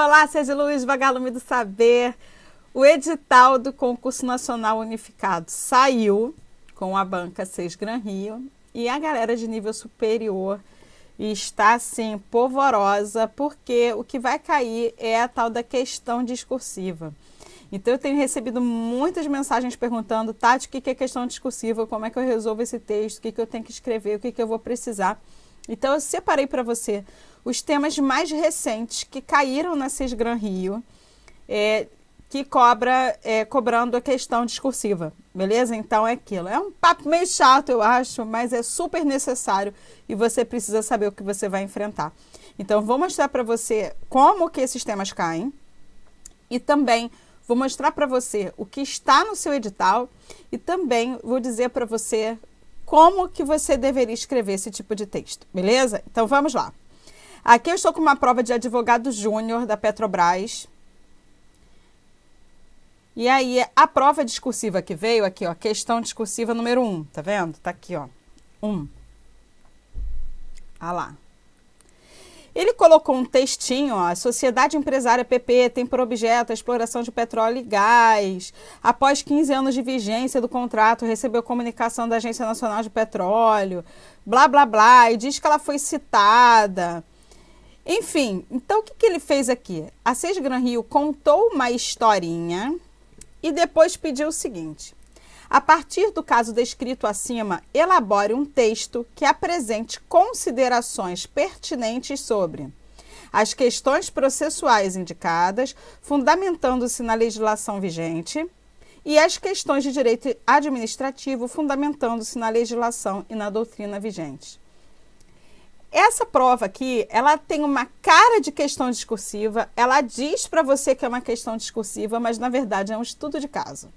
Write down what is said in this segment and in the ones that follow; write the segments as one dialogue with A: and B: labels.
A: Olá, Sérgio Luiz, Vagalume do Saber. O edital do Concurso Nacional Unificado saiu com a banca 6 Gran Rio e a galera de nível superior está, assim, polvorosa, porque o que vai cair é a tal da questão discursiva. Então, eu tenho recebido muitas mensagens perguntando, Tati, o que é questão discursiva, como é que eu resolvo esse texto, o que eu tenho que escrever, o que eu vou precisar. Então, eu separei para você os temas mais recentes que caíram na 6 Gran Rio, que cobrando a questão discursiva, beleza? Então, é aquilo. É um papo meio chato, eu acho, mas é super necessário e você precisa saber o que você vai enfrentar. Então, vou mostrar para você como que esses temas caem e também vou mostrar para você o que está no seu edital e também vou dizer para você como que você deveria escrever esse tipo de texto, beleza? Então, vamos lá. Aqui eu estou com uma prova de advogado júnior da Petrobras. E aí, a prova discursiva que veio aqui, ó, questão discursiva número 1, tá vendo? Tá aqui, ó, 1. Ah lá. Ele colocou um textinho, ó, a Sociedade Empresária PP tem por objeto a exploração de petróleo e gás. Após 15 anos de vigência do contrato, recebeu comunicação da Agência Nacional de Petróleo, blá, blá, blá, e diz que ela foi citada. Enfim, então o que ele fez aqui? A 6 Gran Rio contou uma historinha e depois pediu o seguinte: a partir do caso descrito acima, elabore um texto que apresente considerações pertinentes sobre as questões processuais indicadas, fundamentando-se na legislação vigente, e as questões de direito administrativo, fundamentando-se na legislação e na doutrina vigente. Essa prova aqui, ela tem uma cara de questão discursiva, ela diz para você que é uma questão discursiva, mas na verdade é um estudo de caso.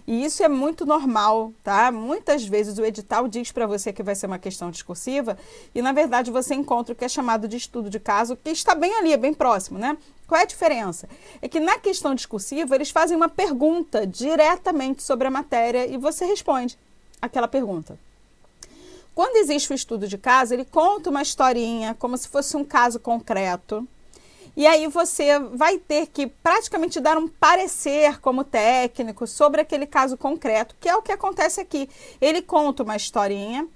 A: E isso é muito normal, tá? Muitas vezes o edital diz para você que vai ser uma questão discursiva e na verdade você encontra o que é chamado de estudo de caso, que está bem ali, é bem próximo, né? Qual é a diferença? É que na questão discursiva eles fazem uma pergunta diretamente sobre a matéria e você responde aquela pergunta. Quando existe o estudo de caso, ele conta uma historinha, como se fosse um caso concreto. E aí você vai ter que praticamente dar um parecer como técnico sobre aquele caso concreto, que é o que acontece aqui. Ele conta uma historinha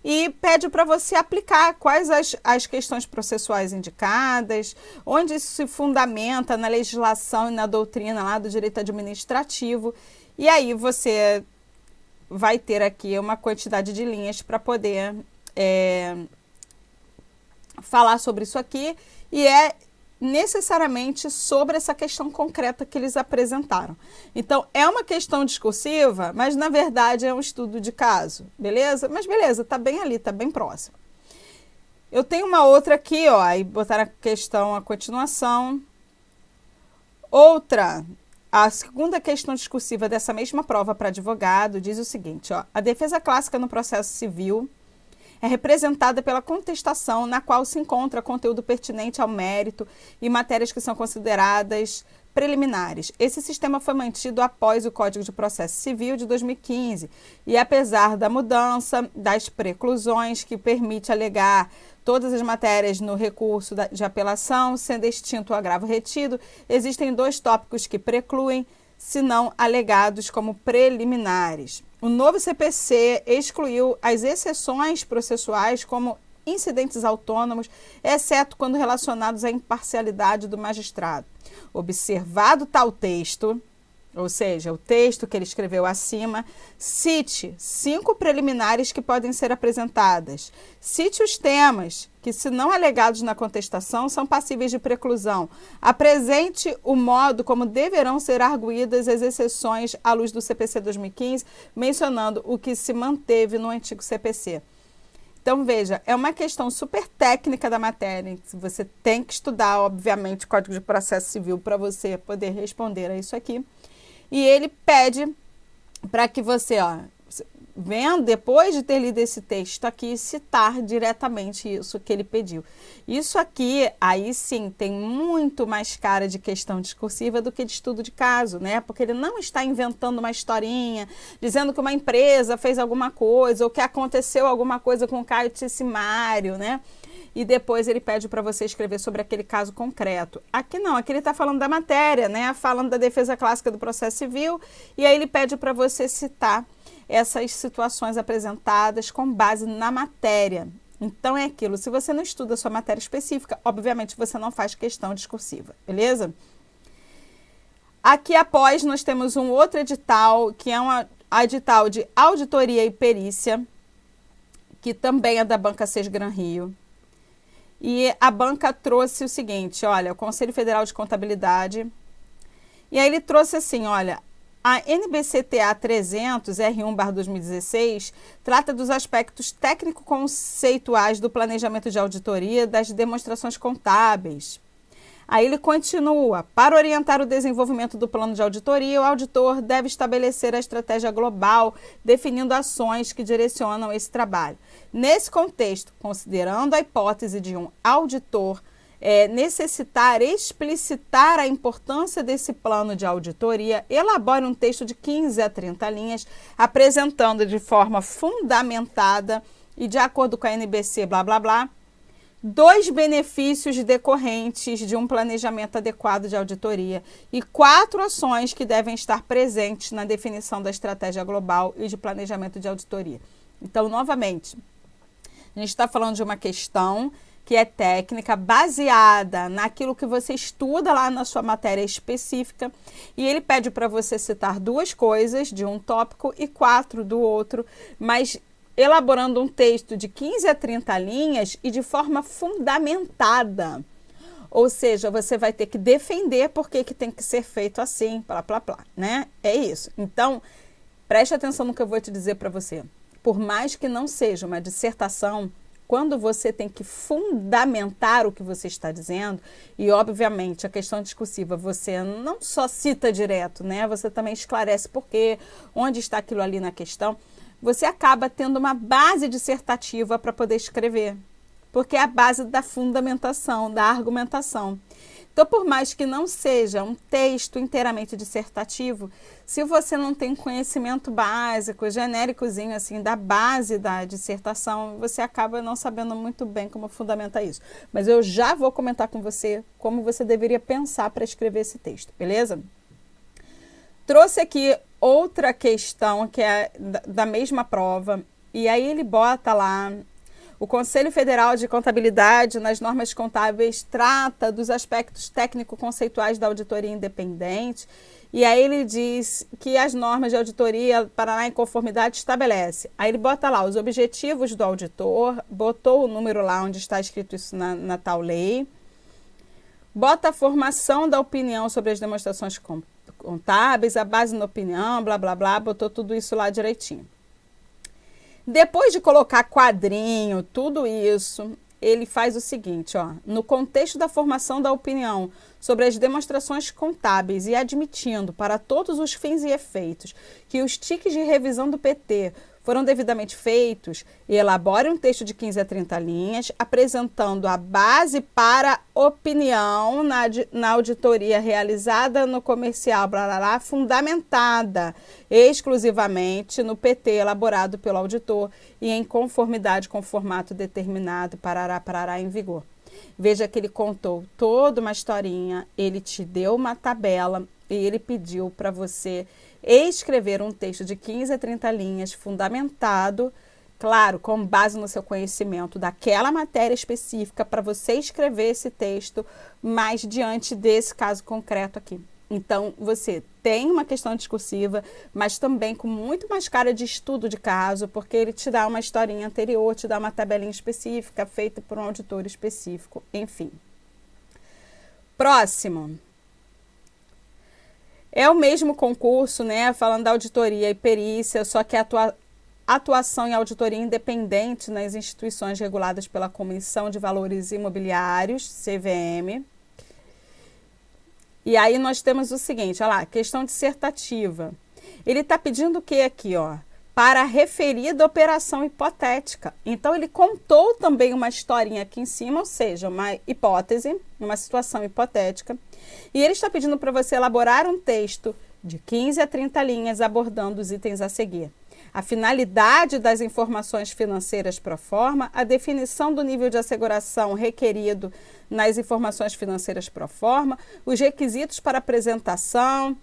A: e pede para você aplicar quais as questões processuais indicadas, onde isso se fundamenta na legislação e na doutrina lá do direito administrativo. E aí você vai ter aqui uma quantidade de linhas para poder falar sobre isso aqui, e é necessariamente sobre essa questão concreta que eles apresentaram. Então, é uma questão discursiva, mas na verdade é um estudo de caso, beleza? Mas beleza, tá bem ali, tá bem próximo. Eu tenho uma outra aqui, ó, aí botaram a questão, a continuação. Outra, a segunda questão discursiva dessa mesma prova para advogado diz o seguinte, ó: a defesa clássica no processo civil é representada pela contestação, na qual se encontra conteúdo pertinente ao mérito e matérias que são consideradas preliminares. Esse sistema foi mantido após o Código de Processo Civil de 2015 e, apesar da mudança das preclusões que permite alegar todas as matérias no recurso de apelação, sendo extinto o agravo retido, existem dois tópicos que precluem, se não alegados como preliminares. O novo CPC excluiu as exceções processuais como incidentes autônomos, exceto quando relacionados à imparcialidade do magistrado. Observado tal texto, ou seja, o texto que ele escreveu acima, cite 5 preliminares que podem ser apresentadas. Cite os temas que, se não alegados na contestação, são passíveis de preclusão. Apresente o modo como deverão ser arguídas as exceções à luz do CPC 2015, mencionando o que se manteve no antigo CPC. Então, veja, é uma questão super técnica da matéria. Você tem que estudar, obviamente, o Código de Processo Civil para você poder responder a isso aqui. E ele pede para que você, ó, vendo, depois de ter lido esse texto aqui, citar diretamente isso que ele pediu. Isso aqui, aí sim, tem muito mais cara de questão discursiva do que de estudo de caso, né? Porque ele não está inventando uma historinha, dizendo que uma empresa fez alguma coisa, ou que aconteceu alguma coisa com o Caio Tessimário, né? e depois ele pede para você escrever sobre aquele caso concreto. Aqui não, aqui ele está falando da matéria, né? Falando da defesa clássica do processo civil, e aí ele pede para você citar essas situações apresentadas com base na matéria. Então é aquilo, se você não estuda a sua matéria específica, obviamente você não faz questão discursiva, beleza? Aqui após nós temos um outro edital, que é um edital de auditoria e perícia, que também é da Banca Sesgran Rio. E a banca trouxe o seguinte, olha, o Conselho Federal de Contabilidade, e aí ele trouxe assim, olha, a NBCTA 300, R1/2016, trata dos aspectos técnico-conceituais do planejamento de auditoria das demonstrações contábeis. Aí ele continua, para orientar o desenvolvimento do plano de auditoria, o auditor deve estabelecer a estratégia global, definindo ações que direcionam esse trabalho. Nesse contexto, considerando a hipótese de um auditor necessitar explicitar a importância desse plano de auditoria, elabore um texto de 15 a 30 linhas, apresentando de forma fundamentada e de acordo com a NBC, blá, blá, blá, 2 benefícios decorrentes de um planejamento adequado de auditoria e 4 ações que devem estar presentes na definição da estratégia global e de planejamento de auditoria. Então, novamente, a gente está falando de uma questão que é técnica, baseada naquilo que você estuda lá na sua matéria específica, e ele pede para você citar 2 coisas de um tópico e 4 do outro, mas elaborando um texto de 15 a 30 linhas e de forma fundamentada. Ou seja, você vai ter que defender por que tem que ser feito assim, blá, blá, blá, né? É isso. Então, preste atenção no que eu vou te dizer para você. Por mais que não seja uma dissertação, quando você tem que fundamentar o que você está dizendo, e obviamente a questão discursiva você não só cita direto, né? Você também esclarece por quê, onde está aquilo ali na questão, você acaba tendo uma base dissertativa para poder escrever, porque é a base da fundamentação, da argumentação. Então, por mais que não seja um texto inteiramente dissertativo, se você não tem conhecimento básico, genéricozinho assim, da base da dissertação, você acaba não sabendo muito bem como fundamentar isso. Mas eu já vou comentar com você como você deveria pensar para escrever esse texto, beleza? Trouxe aqui outra questão que é da mesma prova, e aí ele bota lá: o Conselho Federal de Contabilidade, nas normas contábeis, trata dos aspectos técnico-conceituais da auditoria independente. E aí ele diz que as normas de auditoria Paraná em conformidade estabelece. Aí ele bota lá os objetivos do auditor, botou o número lá onde está escrito isso na tal lei. Bota a formação da opinião sobre as demonstrações contábeis, a base na opinião, blá, blá, blá, botou tudo isso lá direitinho. Depois de colocar quadrinho, tudo isso, ele faz o seguinte, ó, no contexto da formação da opinião sobre as demonstrações contábeis e admitindo para todos os fins e efeitos que os tiques de revisão do PT foram devidamente feitos, elabore um texto de 15 a 30 linhas, apresentando a base para opinião na auditoria realizada no comercial, blá, blá, blá, fundamentada exclusivamente no PT elaborado pelo auditor e em conformidade com o formato determinado, parará, parará, em vigor. Veja que ele contou toda uma historinha, ele te deu uma tabela e ele pediu para você escrever um texto de 15 a 30 linhas, fundamentado, claro, com base no seu conhecimento daquela matéria específica, para você escrever esse texto, mas diante desse caso concreto aqui. Então, você tem uma questão discursiva, mas também com muito mais cara de estudo de caso, porque ele te dá uma historinha anterior, te dá uma tabelinha específica, feita por um auditor específico, enfim. Próximo. É o mesmo concurso, né, falando da auditoria e perícia, só que atuação em auditoria independente nas instituições reguladas pela Comissão de Valores Imobiliários, CVM. E aí nós temos o seguinte, olha lá, questão dissertativa. Ele está pedindo o que aqui, ó? Para a referida operação hipotética. Então, ele contou também uma historinha aqui em cima, ou seja, uma hipótese, uma situação hipotética. E ele está pedindo para você elaborar um texto de 15 a 30 linhas abordando os itens a seguir. a finalidade das informações financeiras pro forma, a definição do nível de asseguração requerido nas informações financeiras pro forma, os requisitos para apresentação,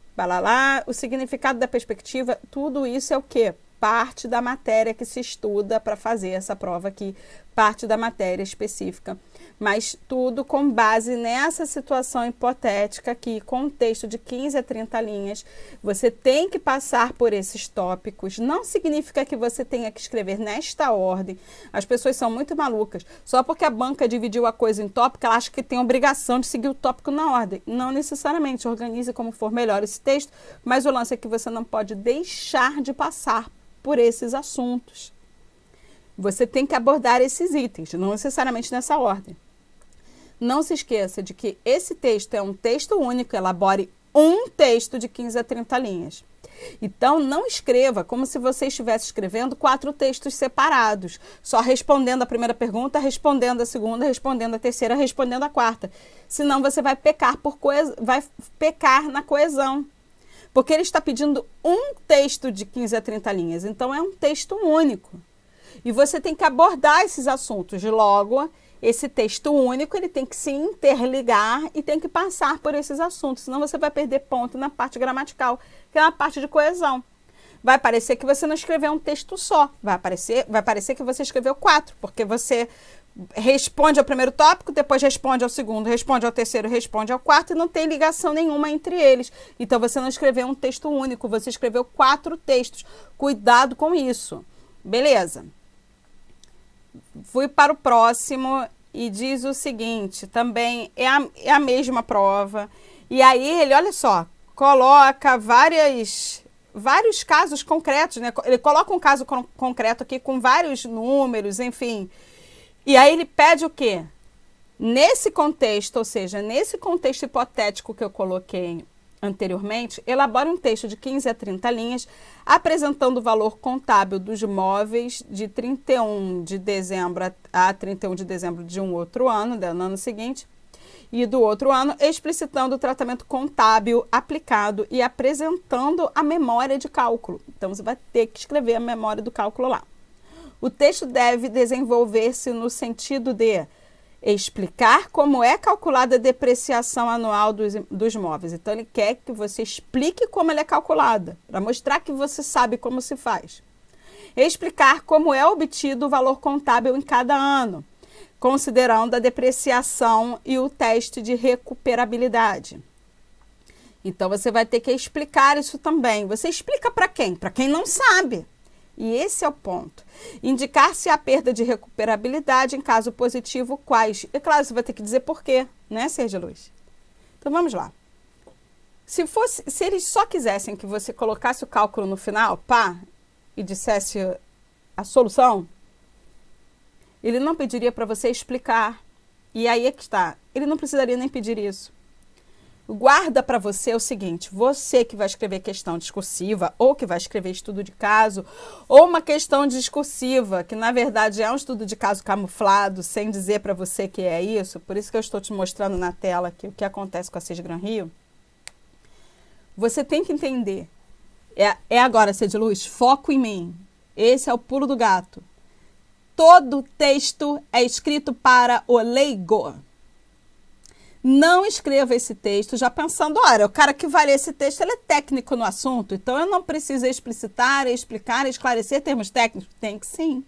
A: o significado da perspectiva, tudo isso é o quê? Parte da matéria que se estuda para fazer essa prova aqui, parte da matéria específica, mas tudo com base nessa situação hipotética aqui, com um texto de 15 a 30 linhas. Você tem que passar por esses tópicos, não significa que você tenha que escrever nesta ordem. As pessoas são muito malucas, só porque a banca dividiu a coisa em tópico, ela acha que tem a obrigação de seguir o tópico na ordem. Não necessariamente, organize como for melhor esse texto, mas o lance é que você não pode deixar de passar por esses assuntos. Você tem que abordar esses itens, não necessariamente nessa ordem. Não se esqueça de que esse texto é um texto único, elabore um texto de 15 a 30 linhas. Então, não escreva como se você estivesse escrevendo 4 textos separados, só respondendo a primeira pergunta, respondendo a segunda, respondendo a terceira, respondendo a quarta. Senão você vai pecar na coesão. Porque ele está pedindo um texto de 15 a 30 linhas, então é um texto único. E você tem que abordar esses assuntos. Logo, esse texto único, ele tem que se interligar e tem que passar por esses assuntos, senão você vai perder ponto na parte gramatical, que é a parte de coesão. Vai parecer que você não escreveu um texto só, vai parecer que você escreveu 4, porque você responde ao primeiro tópico, depois responde ao segundo, responde ao terceiro, responde ao quarto, e não tem ligação nenhuma entre eles. Então, você não escreveu um texto único, você escreveu 4 textos. Cuidado com isso. Beleza. Fui para o próximo e diz o seguinte, também é a mesma prova. E aí ele, olha só, coloca vários casos concretos, né? Ele coloca um caso concreto aqui com vários números, enfim. E aí ele pede o quê? Nesse contexto, ou seja, nesse contexto hipotético que eu coloquei anteriormente, elabora um texto de 15 a 30 linhas, apresentando o valor contábil dos móveis de 31 de dezembro a 31 de dezembro de um outro ano, do ano seguinte, e do outro ano, explicitando o tratamento contábil aplicado e apresentando a memória de cálculo. Então, você vai ter que escrever a memória do cálculo lá. O texto deve desenvolver-se no sentido de explicar como é calculada a depreciação anual dos móveis. Então, ele quer que você explique como ela é calculada, para mostrar que você sabe como se faz. Explicar como é obtido o valor contábil em cada ano, considerando a depreciação e o teste de recuperabilidade. Então, você vai ter que explicar isso também. Você explica para quem? Para quem não sabe. E esse é o ponto. Indicar se há perda de recuperabilidade, em caso positivo, quais. É claro, você vai ter que dizer por quê, né, Ser de Luz? Então, vamos lá. Se eles só quisessem que você colocasse o cálculo no final, pá, e dissesse a solução, ele não pediria para você explicar. E aí é que está. Ele não precisaria nem pedir isso. Guarda para você o seguinte, você que vai escrever questão discursiva, ou que vai escrever estudo de caso, ou uma questão discursiva, que na verdade é um estudo de caso camuflado, sem dizer para você que é isso, por isso que eu estou te mostrando na tela aqui o que acontece com a CIS Gran Rio, você tem que entender, agora, Ser de Luz, foco em mim, esse é o pulo do gato. Todo texto é escrito para o leigo. Não escreva esse texto já pensando, olha, o cara que vai ler esse texto, ele é técnico no assunto, então eu não preciso explicitar, explicar, esclarecer termos técnicos. Tem que sim.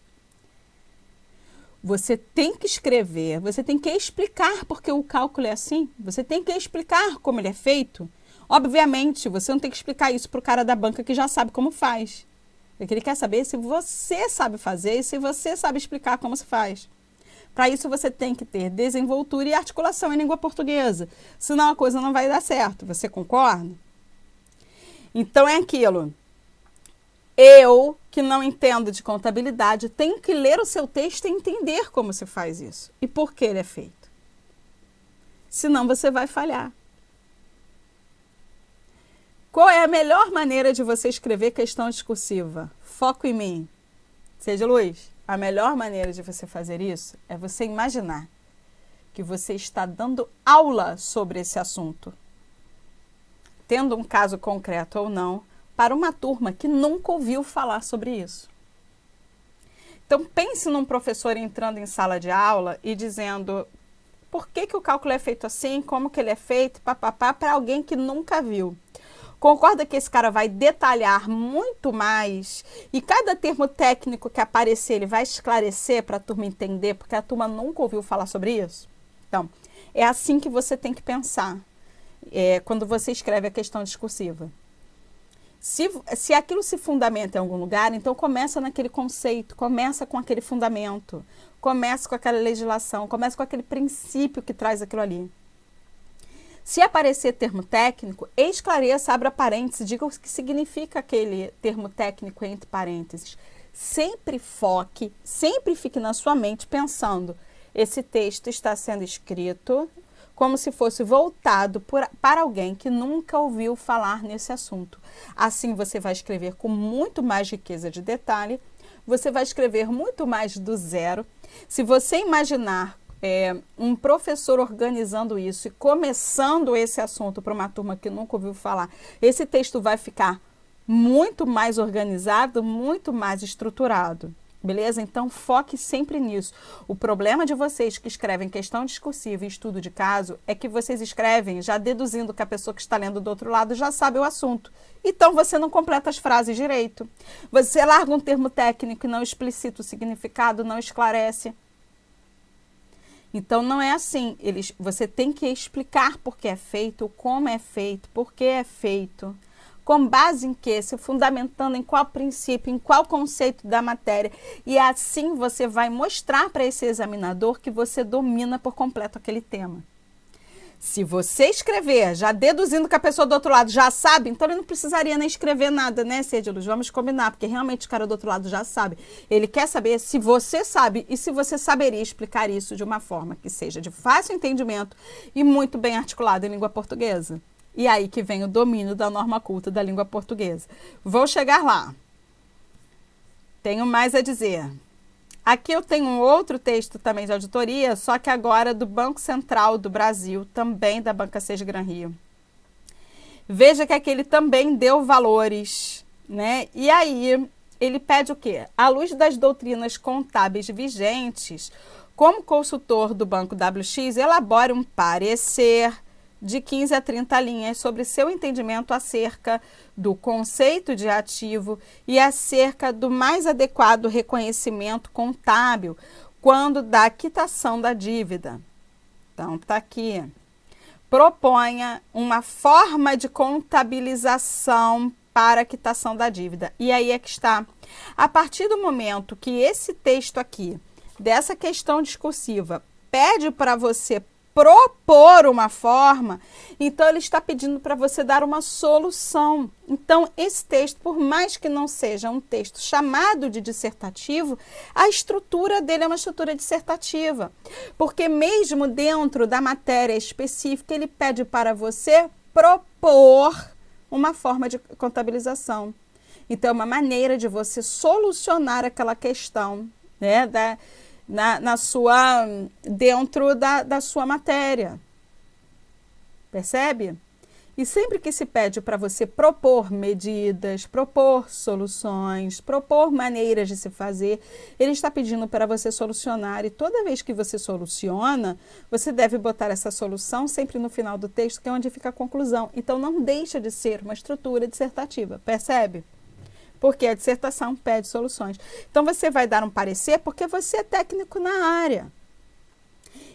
A: Você tem que escrever, você tem que explicar porque o cálculo é assim, você tem que explicar como ele é feito. Obviamente, você não tem que explicar isso para o cara da banca que já sabe como faz. Porque ele quer saber se você sabe fazer e se você sabe explicar como se faz. Para isso, você tem que ter desenvoltura e articulação em língua portuguesa. Senão, a coisa não vai dar certo. Você concorda? Então, é aquilo. Eu, que não entendo de contabilidade, tenho que ler o seu texto e entender como se faz isso. E por que ele é feito. Senão, você vai falhar. Qual é a melhor maneira de você escrever questão discursiva? Foco em mim. Ser de Luz. A melhor maneira de você fazer isso é você imaginar que você está dando aula sobre esse assunto. Tendo um caso concreto ou não, para uma turma que nunca ouviu falar sobre isso. Então, pense num professor entrando em sala de aula e dizendo por que o cálculo é feito assim, como que ele é feito, papapá, para alguém que nunca viu. Concorda que esse cara vai detalhar muito mais e cada termo técnico que aparecer, ele vai esclarecer para a turma entender, porque a turma nunca ouviu falar sobre isso? Então, é assim que você tem que pensar quando você escreve a questão discursiva. Se aquilo se fundamenta em algum lugar, então começa naquele conceito, começa com aquele fundamento, começa com aquela legislação, começa com aquele princípio que traz aquilo ali. Se aparecer termo técnico, esclareça, abra parênteses, diga o que significa aquele termo técnico entre parênteses. Sempre fique na sua mente pensando, esse texto está sendo escrito como se fosse voltado para alguém que nunca ouviu falar nesse assunto. Assim você vai escrever com muito mais riqueza de detalhe, você vai escrever muito mais do zero. Se você imaginar um professor organizando isso e começando esse assunto para uma turma que nunca ouviu falar, esse texto vai ficar muito mais organizado, muito mais estruturado. Beleza? Então, foque sempre nisso. O problema de vocês que escrevem questão discursiva e estudo de caso é que vocês escrevem já deduzindo que a pessoa que está lendo do outro lado já sabe o assunto. Então, você não completa as frases direito. Você larga um termo técnico e não explicita o significado, não esclarece. Então, não é assim. Você tem que explicar por que é feito, como é feito, por que é feito. Com base em quê? Se fundamentando em qual princípio, em qual conceito da matéria. E assim você vai mostrar para esse examinador que você domina por completo aquele tema. Se você escrever já deduzindo que a pessoa do outro lado já sabe, então ele não precisaria nem escrever nada, né, Cedilus? Vamos combinar, porque realmente o cara do outro lado já sabe. Ele quer saber se você sabe e se você saberia explicar isso de uma forma que seja de fácil entendimento e muito bem articulado em língua portuguesa. E aí que vem o domínio da norma culta da língua portuguesa. Vou chegar lá. Tenho mais a dizer. Aqui eu tenho um outro texto também de auditoria, só que agora do Banco Central do Brasil, também da Banca Seis Gran Rio. Veja que aquele também deu valores, né? E aí ele pede o quê? À luz das doutrinas contábeis vigentes, como consultor do Banco WX, elabore um parecer de 15 a 30 linhas sobre seu entendimento acerca do conceito de ativo e acerca do mais adequado reconhecimento contábil quando da quitação da dívida. Então, está aqui. Proponha uma forma de contabilização para a quitação da dívida. E aí é que está. A partir do momento que esse texto aqui, dessa questão discursiva, pede para você propor uma forma, então ele está pedindo para você dar uma solução. Então, esse texto, por mais que não seja um texto chamado de dissertativo, a estrutura dele é uma estrutura dissertativa, porque mesmo dentro da matéria específica, ele pede para você propor uma forma de contabilização. Então, é uma maneira de você solucionar aquela questão, né, dentro da sua matéria. Percebe? E sempre que se pede para você propor medidas, propor soluções, propor maneiras de se fazer, ele está pedindo para você solucionar. E toda vez que você soluciona, você deve botar essa solução sempre no final do texto, que é onde fica a conclusão. Então, não deixa de ser uma estrutura dissertativa. Percebe? Porque a dissertação pede soluções. Então, você vai dar um parecer porque você é técnico na área.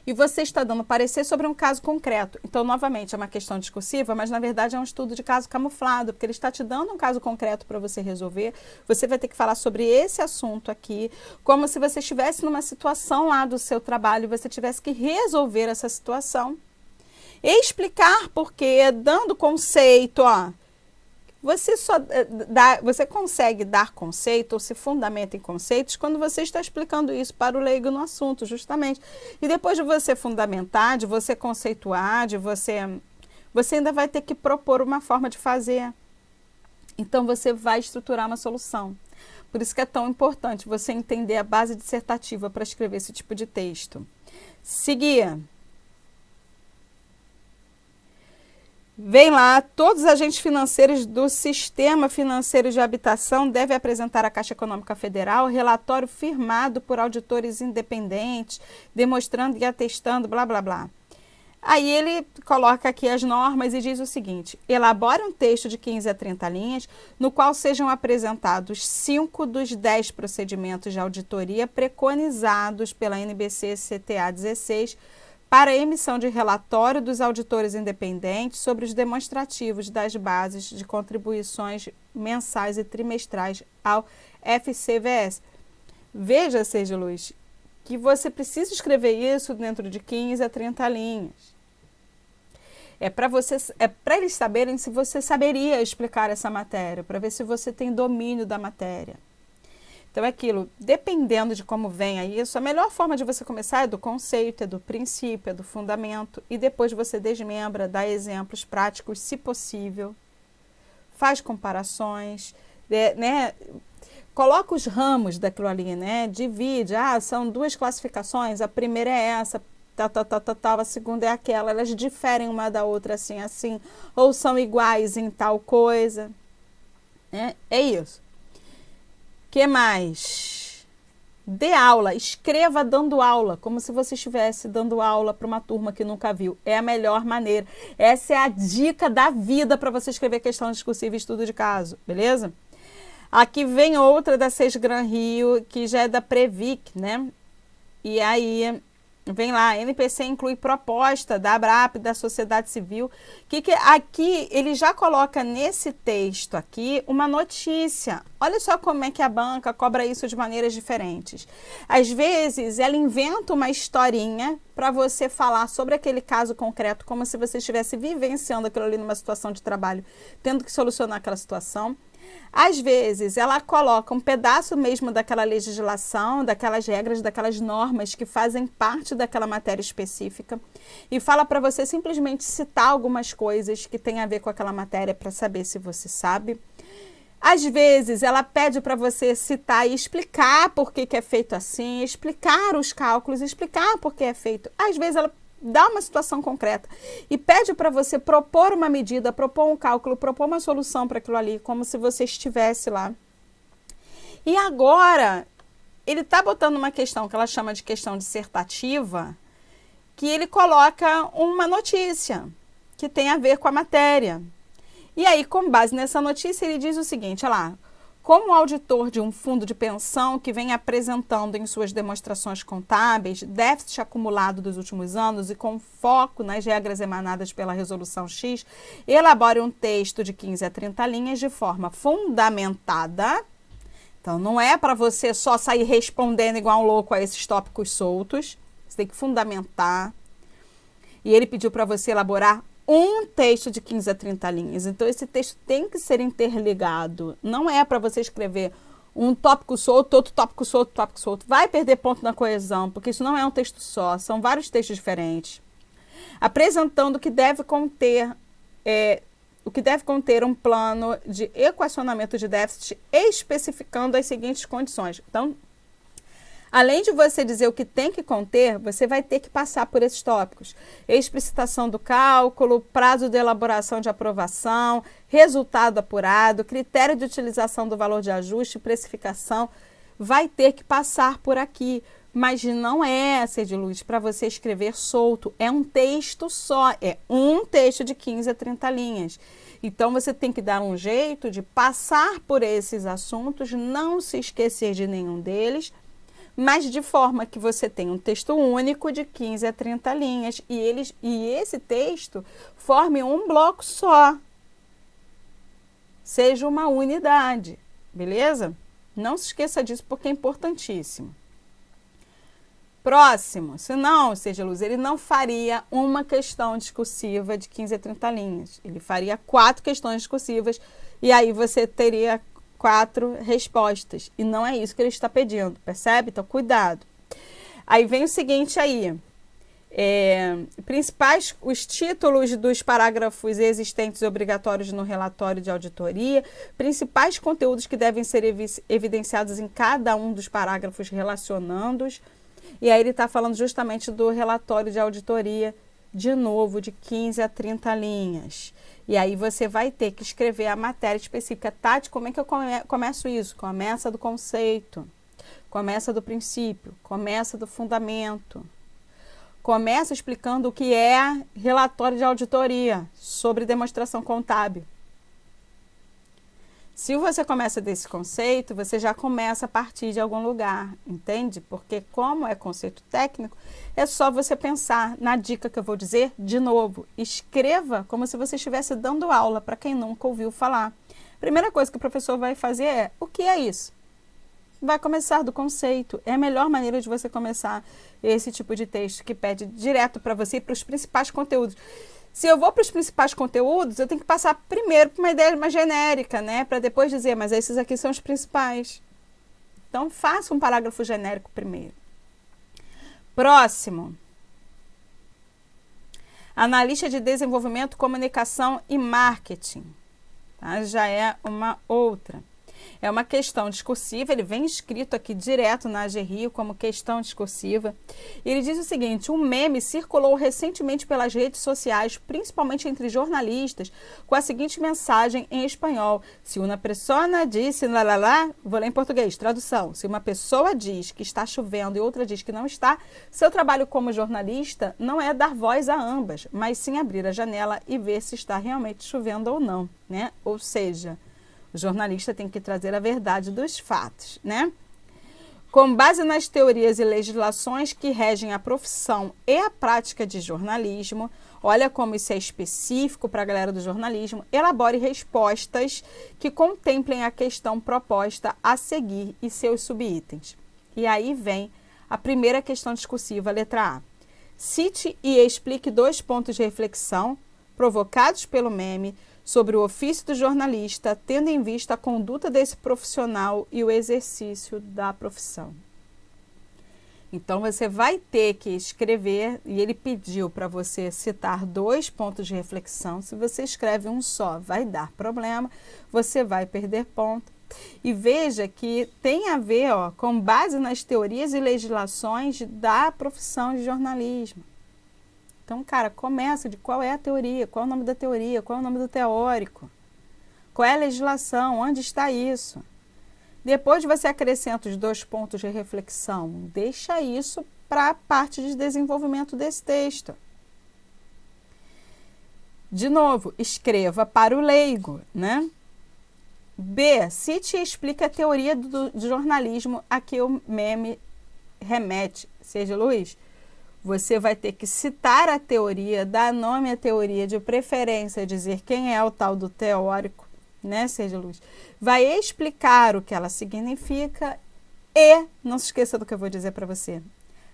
A: E você está dando parecer sobre um caso concreto. Então, novamente, é uma questão discursiva, mas, na verdade, é um estudo de caso camuflado, porque ele está te dando um caso concreto para você resolver. Você vai ter que falar sobre esse assunto aqui, como se você estivesse numa situação lá do seu trabalho e você tivesse que resolver essa situação. E explicar por quê, dando conceito, ó. Você consegue dar conceito ou se fundamenta em conceitos quando você está explicando isso para o leigo no assunto, justamente. E depois de você fundamentar, de você conceituar, você ainda vai ter que propor uma forma de fazer. Então, você vai estruturar uma solução. Por isso que é tão importante você entender a base dissertativa para escrever esse tipo de texto. Seguir. Vem lá, todos os agentes financeiros do Sistema Financeiro de Habitação devem apresentar à Caixa Econômica Federal relatório firmado por auditores independentes, demonstrando e atestando, blá, blá, blá. Aí ele coloca aqui as normas e diz o seguinte: elabore um texto de 15 a 30 linhas, no qual sejam apresentados 5 dos 10 procedimentos de auditoria preconizados pela NBC-CTA 16, para a emissão de relatório dos auditores independentes sobre os demonstrativos das bases de contribuições mensais e trimestrais ao FCVS. Veja, Seja Luz, que você precisa escrever isso dentro de 15 a 30 linhas. É para eles saberem se você saberia explicar essa matéria, para ver se você tem domínio da matéria. Então é aquilo, dependendo de como venha isso, a melhor forma de você começar é do conceito, é do princípio, é do fundamento, e depois você desmembra, dá exemplos práticos, se possível, faz comparações, né? Coloca os ramos daquilo ali, né? Divide, são 2 classificações, a primeira é essa, tal, a segunda é aquela, elas diferem uma da outra assim, ou são iguais em tal coisa, né? É isso. Que mais? Dê aula, escreva dando aula, como se você estivesse dando aula para uma turma que nunca viu. É a melhor maneira. Essa é a dica da vida para você escrever questão discursiva e estudo de caso, beleza? Aqui vem outra da Sesgran Rio, que já é da Previc, né? E aí vem lá, NPC inclui proposta da ABRAP, da sociedade civil, aqui ele já coloca nesse texto aqui uma notícia. Olha só como é que a banca cobra isso de maneiras diferentes. Às vezes ela inventa uma historinha para você falar sobre aquele caso concreto, como se você estivesse vivenciando aquilo ali numa situação de trabalho, tendo que solucionar aquela situação. Às vezes, ela coloca um pedaço mesmo daquela legislação, daquelas regras, daquelas normas que fazem parte daquela matéria específica e fala para você simplesmente citar algumas coisas que tem a ver com aquela matéria para saber se você sabe. Às vezes, ela pede para você citar e explicar por que é feito assim, explicar os cálculos, explicar por que é feito. Às vezes, ela dá uma situação concreta e pede para você propor uma medida, propor um cálculo, propor uma solução para aquilo ali, como se você estivesse lá. E agora, ele está botando uma questão que ela chama de questão dissertativa, que ele coloca uma notícia que tem a ver com a matéria. E aí, com base nessa notícia, ele diz o seguinte, olha lá: como auditor de um fundo de pensão que vem apresentando em suas demonstrações contábeis déficit acumulado dos últimos anos e com foco nas regras emanadas pela Resolução X, elabore um texto de 15 a 30 linhas de forma fundamentada. Então, não é para você só sair respondendo igual um louco a esses tópicos soltos. Você tem que fundamentar. E ele pediu para você elaborar um texto de 15 a 30 linhas. Então, esse texto tem que ser interligado. Não é para você escrever um tópico solto, outro tópico solto, tópico solto. Vai perder ponto na coesão, porque isso não é um texto só. São vários textos diferentes. Apresentando o que deve conter um plano de equacionamento de déficit, especificando as seguintes condições. Então, além de você dizer o que tem que conter, você vai ter que passar por esses tópicos. Explicitação do cálculo, prazo de elaboração de aprovação, resultado apurado, critério de utilização do valor de ajuste, precificação. Vai ter que passar por aqui. Mas não é, Seja Luz, para você escrever solto. É um texto só. É um texto de 15 a 30 linhas. Então, você tem que dar um jeito de passar por esses assuntos, não se esquecer de nenhum deles, mas de forma que você tenha um texto único de 15 a 30 linhas e esse texto forme um bloco só, seja uma unidade, beleza? Não se esqueça disso porque é importantíssimo. Próximo, senão, Seja Luz, ele não faria uma questão discursiva de 15 a 30 linhas, ele faria 4 questões discursivas e aí você teria 4 respostas. E não é isso que ele está pedindo, percebe? Então, cuidado. Aí vem o seguinte aí. Os títulos dos parágrafos existentes e obrigatórios no relatório de auditoria, principais conteúdos que devem ser evidenciados em cada um dos parágrafos relacionando-os. E aí ele está falando justamente do relatório de auditoria de novo, de 15 a 30 linhas. E aí você vai ter que escrever a matéria específica. Tati, como é que eu começo isso? Começa do conceito, começa do princípio, começa do fundamento. Começa explicando o que é relatório de auditoria sobre demonstração contábil. Se você começa desse conceito, você já começa a partir de algum lugar, entende? Porque como é conceito técnico, é só você pensar na dica que eu vou dizer de novo. Escreva como se você estivesse dando aula para quem nunca ouviu falar. Primeira coisa que o professor vai fazer é, o que é isso? Vai começar do conceito. É a melhor maneira de você começar esse tipo de texto que pede direto para você e para os principais conteúdos. Se eu vou para os principais conteúdos, eu tenho que passar primeiro por uma ideia mais genérica, né? Para depois dizer, mas esses aqui são os principais. Então, faça um parágrafo genérico primeiro. Próximo. Analista de desenvolvimento, comunicação e marketing. Tá? Já é uma outra. É uma questão discursiva, ele vem escrito aqui direto na AG Rio como questão discursiva. Ele diz o seguinte, um meme circulou recentemente pelas redes sociais, principalmente entre jornalistas, com a seguinte mensagem em espanhol. Se uma pessoa disse, vou ler em português, tradução. Se uma pessoa diz que está chovendo e outra diz que não está, seu trabalho como jornalista não é dar voz a ambas, mas sim abrir a janela e ver se está realmente chovendo ou não, né? Ou seja, o jornalista tem que trazer a verdade dos fatos, né? Com base nas teorias e legislações que regem a profissão e a prática de jornalismo, olha como isso é específico para a galera do jornalismo, elabore respostas que contemplem a questão proposta a seguir e seus subitens. E aí vem a primeira questão discursiva, letra A. Cite e explique 2 pontos de reflexão provocados pelo meme sobre o ofício do jornalista, tendo em vista a conduta desse profissional e o exercício da profissão. Então, você vai ter que escrever, e ele pediu para você citar 2 pontos de reflexão. Se você escreve um só, vai dar problema, você vai perder ponto. E veja que tem a ver, com base nas teorias e legislações da profissão de jornalismo. Então, cara, começa de qual é a teoria, qual é o nome da teoria, qual é o nome do teórico, qual é a legislação, onde está isso. Depois você acrescenta os 2 pontos de reflexão, deixa isso para a parte de desenvolvimento desse texto. De novo, escreva para o leigo, né? B, cite e explique a teoria do jornalismo a que o meme remete. Seja, Luiz, você vai ter que citar a teoria, dar nome à teoria, de preferência, dizer quem é o tal do teórico, né, Seja Luz? Vai explicar o que ela significa e, não se esqueça do que eu vou dizer para você,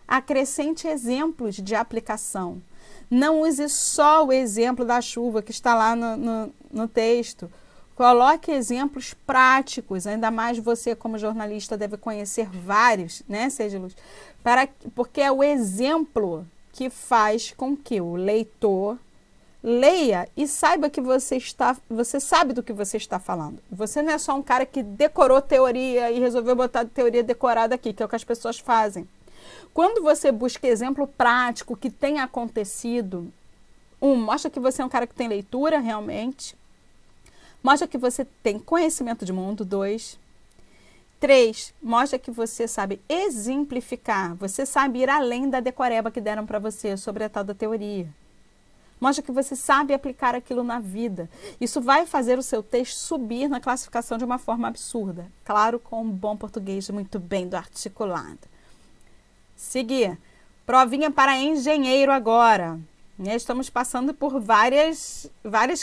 A: acrescente exemplos de aplicação. Não use só o exemplo da chuva que está lá no texto. Coloque exemplos práticos, ainda mais você como jornalista deve conhecer vários, né, Seja Luz? Porque é o exemplo que faz com que o leitor leia e saiba que você sabe do que você está falando. Você não é só um cara que decorou teoria e resolveu botar teoria decorada aqui, que é o que as pessoas fazem. Quando você busca exemplo prático que tenha acontecido, mostra que você é um cara que tem leitura realmente, mostra que você tem conhecimento de mundo. 2, 3, mostra que você sabe exemplificar, você sabe ir além da decoreba que deram para você sobre a tal da teoria. Mostra que você sabe aplicar aquilo na vida. Isso vai fazer o seu texto subir na classificação de uma forma absurda. Claro, com um bom português muito bem articulado. Seguir. Provinha para engenheiro agora. Estamos passando por várias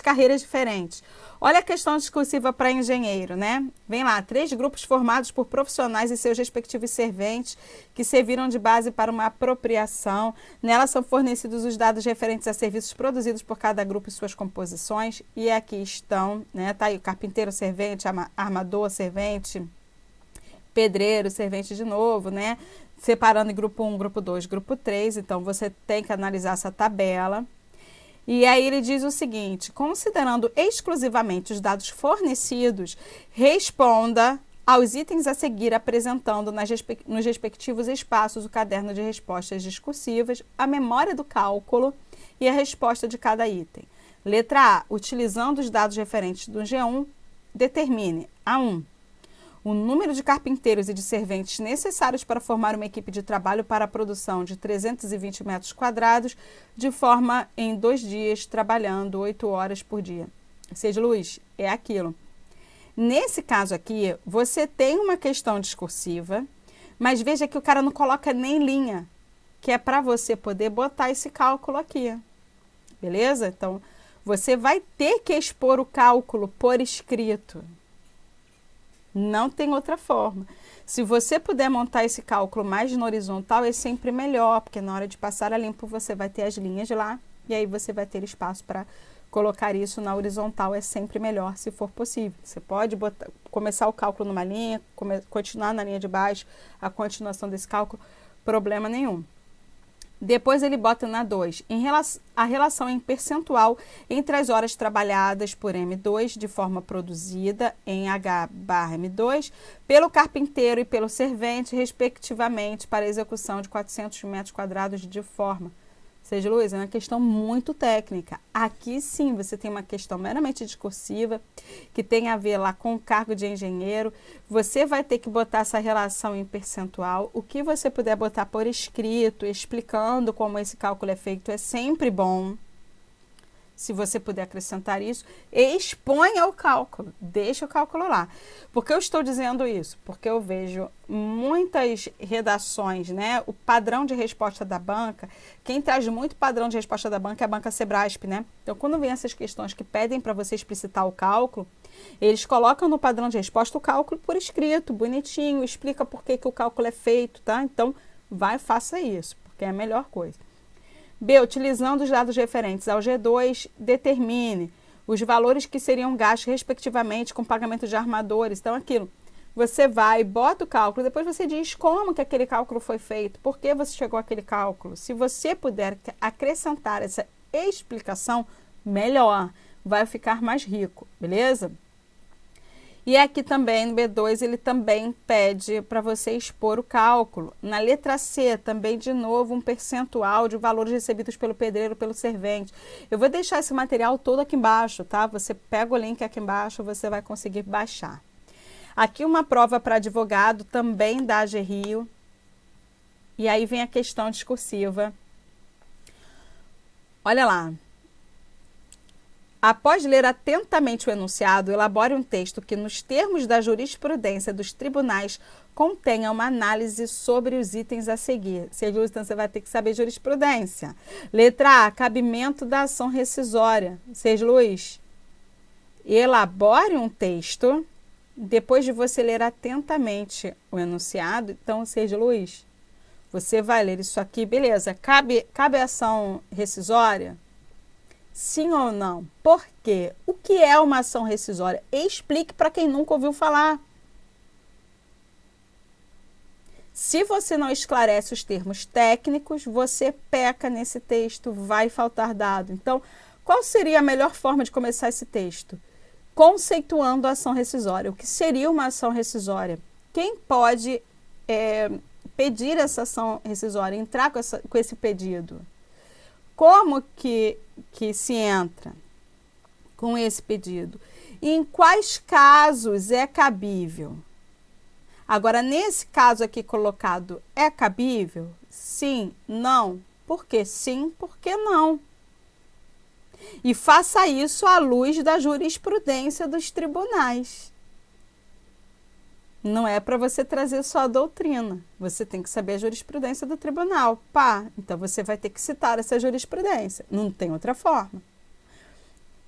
A: carreiras diferentes. Olha a questão discursiva para engenheiro, né? Vem lá, 3 grupos formados por profissionais e seus respectivos serventes que serviram de base para uma apropriação. Nela são fornecidos os dados referentes a serviços produzidos por cada grupo e suas composições. E aqui estão, né? Tá aí o carpinteiro, servente, armador, servente, pedreiro, servente de novo, né? Separando em grupo 1, grupo 2, grupo 3. Então, você tem que analisar essa tabela. E aí ele diz o seguinte, considerando exclusivamente os dados fornecidos, responda aos itens a seguir apresentando nos respectivos espaços o caderno de respostas discursivas, a memória do cálculo e a resposta de cada item. Letra A, utilizando os dados referentes do G1, determine A1, o número de carpinteiros e de serventes necessários para formar uma equipe de trabalho para a produção de 320 metros quadrados, de forma em 2 dias, trabalhando 8 horas por dia. Seja, Luiz, é aquilo. Nesse caso aqui, você tem uma questão discursiva, mas veja que o cara não coloca nem linha, que é para você poder botar esse cálculo aqui. Beleza? Então, você vai ter que expor o cálculo por escrito. Não tem outra forma. Se você puder montar esse cálculo mais no horizontal, é sempre melhor, porque na hora de passar a limpo, você vai ter as linhas lá, e aí você vai ter espaço para colocar isso na horizontal, é sempre melhor, se for possível. Você pode começar o cálculo numa linha, continuar na linha de baixo, a continuação desse cálculo, problema nenhum. Depois ele bota na 2, a relação em percentual entre as horas trabalhadas por M2 de forma produzida em H/M2 pelo carpinteiro e pelo servente, respectivamente, para a execução de 400 metros quadrados de forma. Seja, Luiz, é uma questão muito técnica. Aqui sim você tem uma questão meramente discursiva, que tem a ver lá com o cargo de engenheiro. Você vai ter que botar essa relação em percentual. O que você puder botar por escrito, explicando como esse cálculo é feito, é sempre bom. Se você puder acrescentar isso, exponha o cálculo, deixa o cálculo lá. Por que eu estou dizendo isso? Porque eu vejo muitas redações, né? O padrão de resposta da banca, quem traz muito padrão de resposta da banca é a banca Sebrasp, né? Então, quando vem essas questões que pedem para você explicitar o cálculo, eles colocam no padrão de resposta o cálculo por escrito, bonitinho, explica por que o cálculo é feito, tá? Então, faça isso, porque é a melhor coisa. B, utilizando os dados referentes ao G2, determine os valores que seriam gastos respectivamente com pagamento de armadores. Então, aquilo, você vai, bota o cálculo, depois você diz como que aquele cálculo foi feito, por que você chegou àquele cálculo. Se você puder acrescentar essa explicação, melhor, vai ficar mais rico, beleza? E aqui também, no B2, ele também pede para você expor o cálculo. Na letra C, também, de novo, um percentual de valores recebidos pelo pedreiro, pelo servente. Eu vou deixar esse material todo aqui embaixo, tá? Você pega o link aqui embaixo, você vai conseguir baixar. Aqui uma prova para advogado, também da AG Rio. E aí vem a questão discursiva. Olha lá. Após ler atentamente o enunciado, elabore um texto que, nos termos da jurisprudência dos tribunais, contenha uma análise sobre os itens a seguir. Seja, então você vai ter que saber jurisprudência. Letra A, cabimento da ação rescisória. Seja, Luiz, elabore um texto, depois de você ler atentamente o enunciado. Então, seja, Luiz, você vai ler isso aqui, beleza, cabe ação rescisória? Sim ou não? Por quê? O que é uma ação rescisória? Explique para quem nunca ouviu falar. Se você não esclarece os termos técnicos, você peca nesse texto, vai faltar dado. Então, qual seria a melhor forma de começar esse texto? Conceituando a ação rescisória. O que seria uma ação rescisória? Quem pode pedir essa ação rescisória, entrar com esse pedido? Como que se entra com esse pedido? E em quais casos é cabível? Agora, nesse caso aqui colocado, é cabível? Sim, não. Por que sim, por que não? E faça isso à luz da jurisprudência dos tribunais. Não é para você trazer só a doutrina. Você tem que saber a jurisprudência do tribunal. Então você vai ter que citar essa jurisprudência. Não tem outra forma.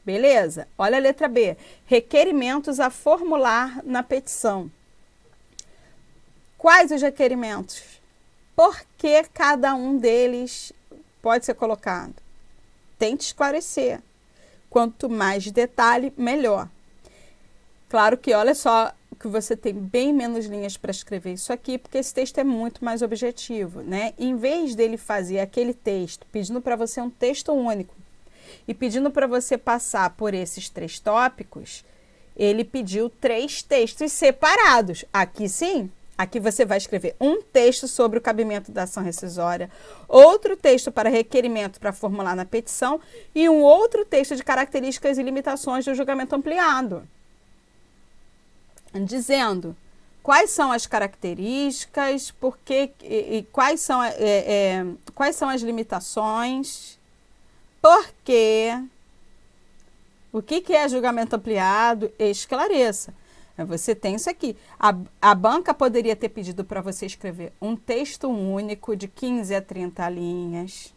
A: Beleza? Olha a letra B. Requerimentos a formular na petição. Quais os requerimentos? Por que cada um deles pode ser colocado? Tente esclarecer. Quanto mais detalhe, melhor. Claro que, olha só, que você tem bem menos linhas para escrever isso aqui, porque esse texto é muito mais objetivo, né? Em vez dele fazer aquele texto pedindo para você um texto único e pedindo para você passar por esses 3 tópicos, ele pediu 3 textos separados. Aqui sim, Aqui você vai escrever um texto sobre o cabimento da ação rescisória, outro texto para requerimento para formular na petição e um outro texto de características e limitações do julgamento ampliado, dizendo quais são as características, quais são as limitações, por quê, o que é julgamento ampliado, esclareça. Você tem isso aqui. A banca poderia ter pedido para você escrever um texto único de 15 a 30 linhas,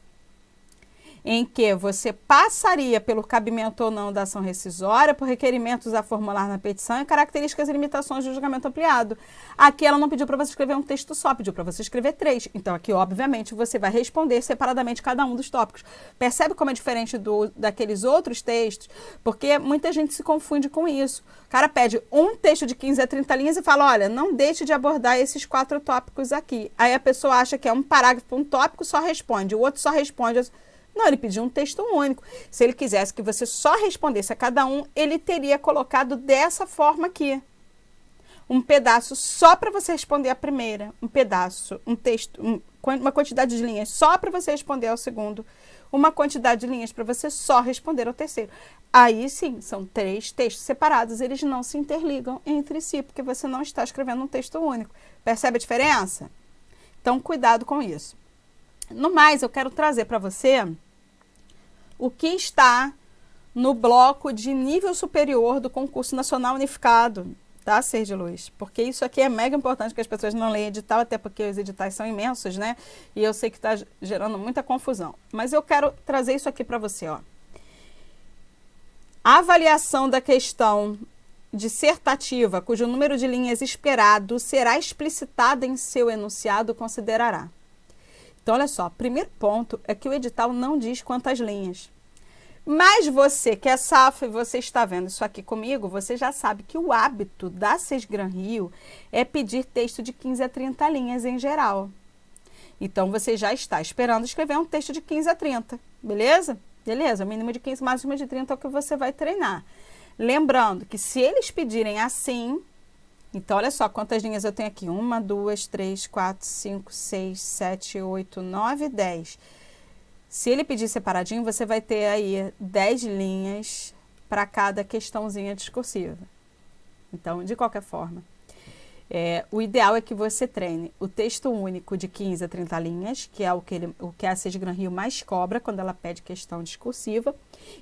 A: em que você passaria pelo cabimento ou não da ação rescisória, por requerimentos a formular na petição e características e limitações do julgamento ampliado. Aqui ela não pediu para você escrever um texto só, pediu para você escrever 3. Então aqui, obviamente, você vai responder separadamente cada um dos tópicos. Percebe como é diferente daqueles outros textos? Porque muita gente se confunde com isso. O cara pede um texto de 15 a 30 linhas e fala, olha, não deixe de abordar esses 4 tópicos aqui. Aí a pessoa acha que é um parágrafo, um tópico, só responde, o outro só responde. Não, ele pediu um texto único. Se ele quisesse que você só respondesse a cada um, ele teria colocado dessa forma aqui. Um pedaço só para você responder a primeira, um pedaço, um texto, uma quantidade de linhas só para você responder ao segundo, uma quantidade de linhas para você só responder ao terceiro. Aí sim, são 3 textos separados, eles não se interligam entre si, porque você não está escrevendo um texto único. Percebe a diferença? Então, cuidado com isso. No mais, eu quero trazer para você o que está no bloco de nível superior do concurso nacional unificado, tá, Ser de Luz? Porque isso aqui é mega importante que as pessoas não leiam edital, até porque os editais são imensos, né? E eu sei que está gerando muita confusão. Mas eu quero trazer isso aqui para você, ó. A avaliação da questão dissertativa, cujo número de linhas esperado será explicitada em seu enunciado, considerará. Então, olha só, primeiro ponto é que o edital não diz quantas linhas. Mas você que é safo e você está vendo isso aqui comigo, você já sabe que o hábito da Sesgran Rio é pedir texto de 15 a 30 linhas em geral. Então, você já está esperando escrever um texto de 15 a 30, beleza? Beleza, mínimo de 15, máximo de 30 é o que você vai treinar. Lembrando que se eles pedirem assim... Então, olha só quantas linhas eu tenho aqui. 1, 2, 3, 4, 5, 6, 7, 8, 9, 10. Se ele pedir separadinho, você vai ter aí 10 linhas para cada questãozinha discursiva. Então, de qualquer forma, o ideal é que você treine o texto único de 15 a 30 linhas, que é o que a Sesgran Rio mais cobra quando ela pede questão discursiva.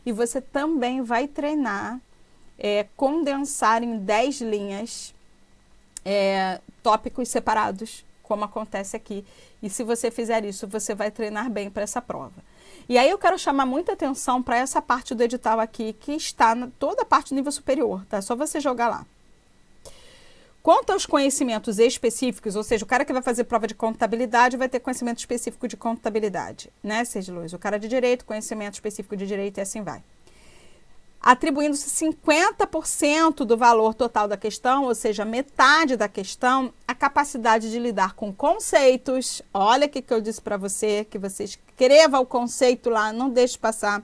A: E você também vai treinar condensar em 10 linhas tópicos separados, como acontece aqui. E se você fizer isso, você vai treinar bem para essa prova. E aí eu quero chamar muita atenção para essa parte do edital aqui, que está toda a parte do nível superior, tá? É só você jogar lá. Quanto aos conhecimentos específicos, ou seja, o cara que vai fazer prova de contabilidade vai ter conhecimento específico de contabilidade, né, Ser de Luz? O cara de direito, conhecimento específico de direito e assim vai. Atribuindo-se 50% do valor total da questão, ou seja, metade da questão, a capacidade de lidar com conceitos. Olha o que eu disse para você, que você escreva o conceito lá, não deixe passar.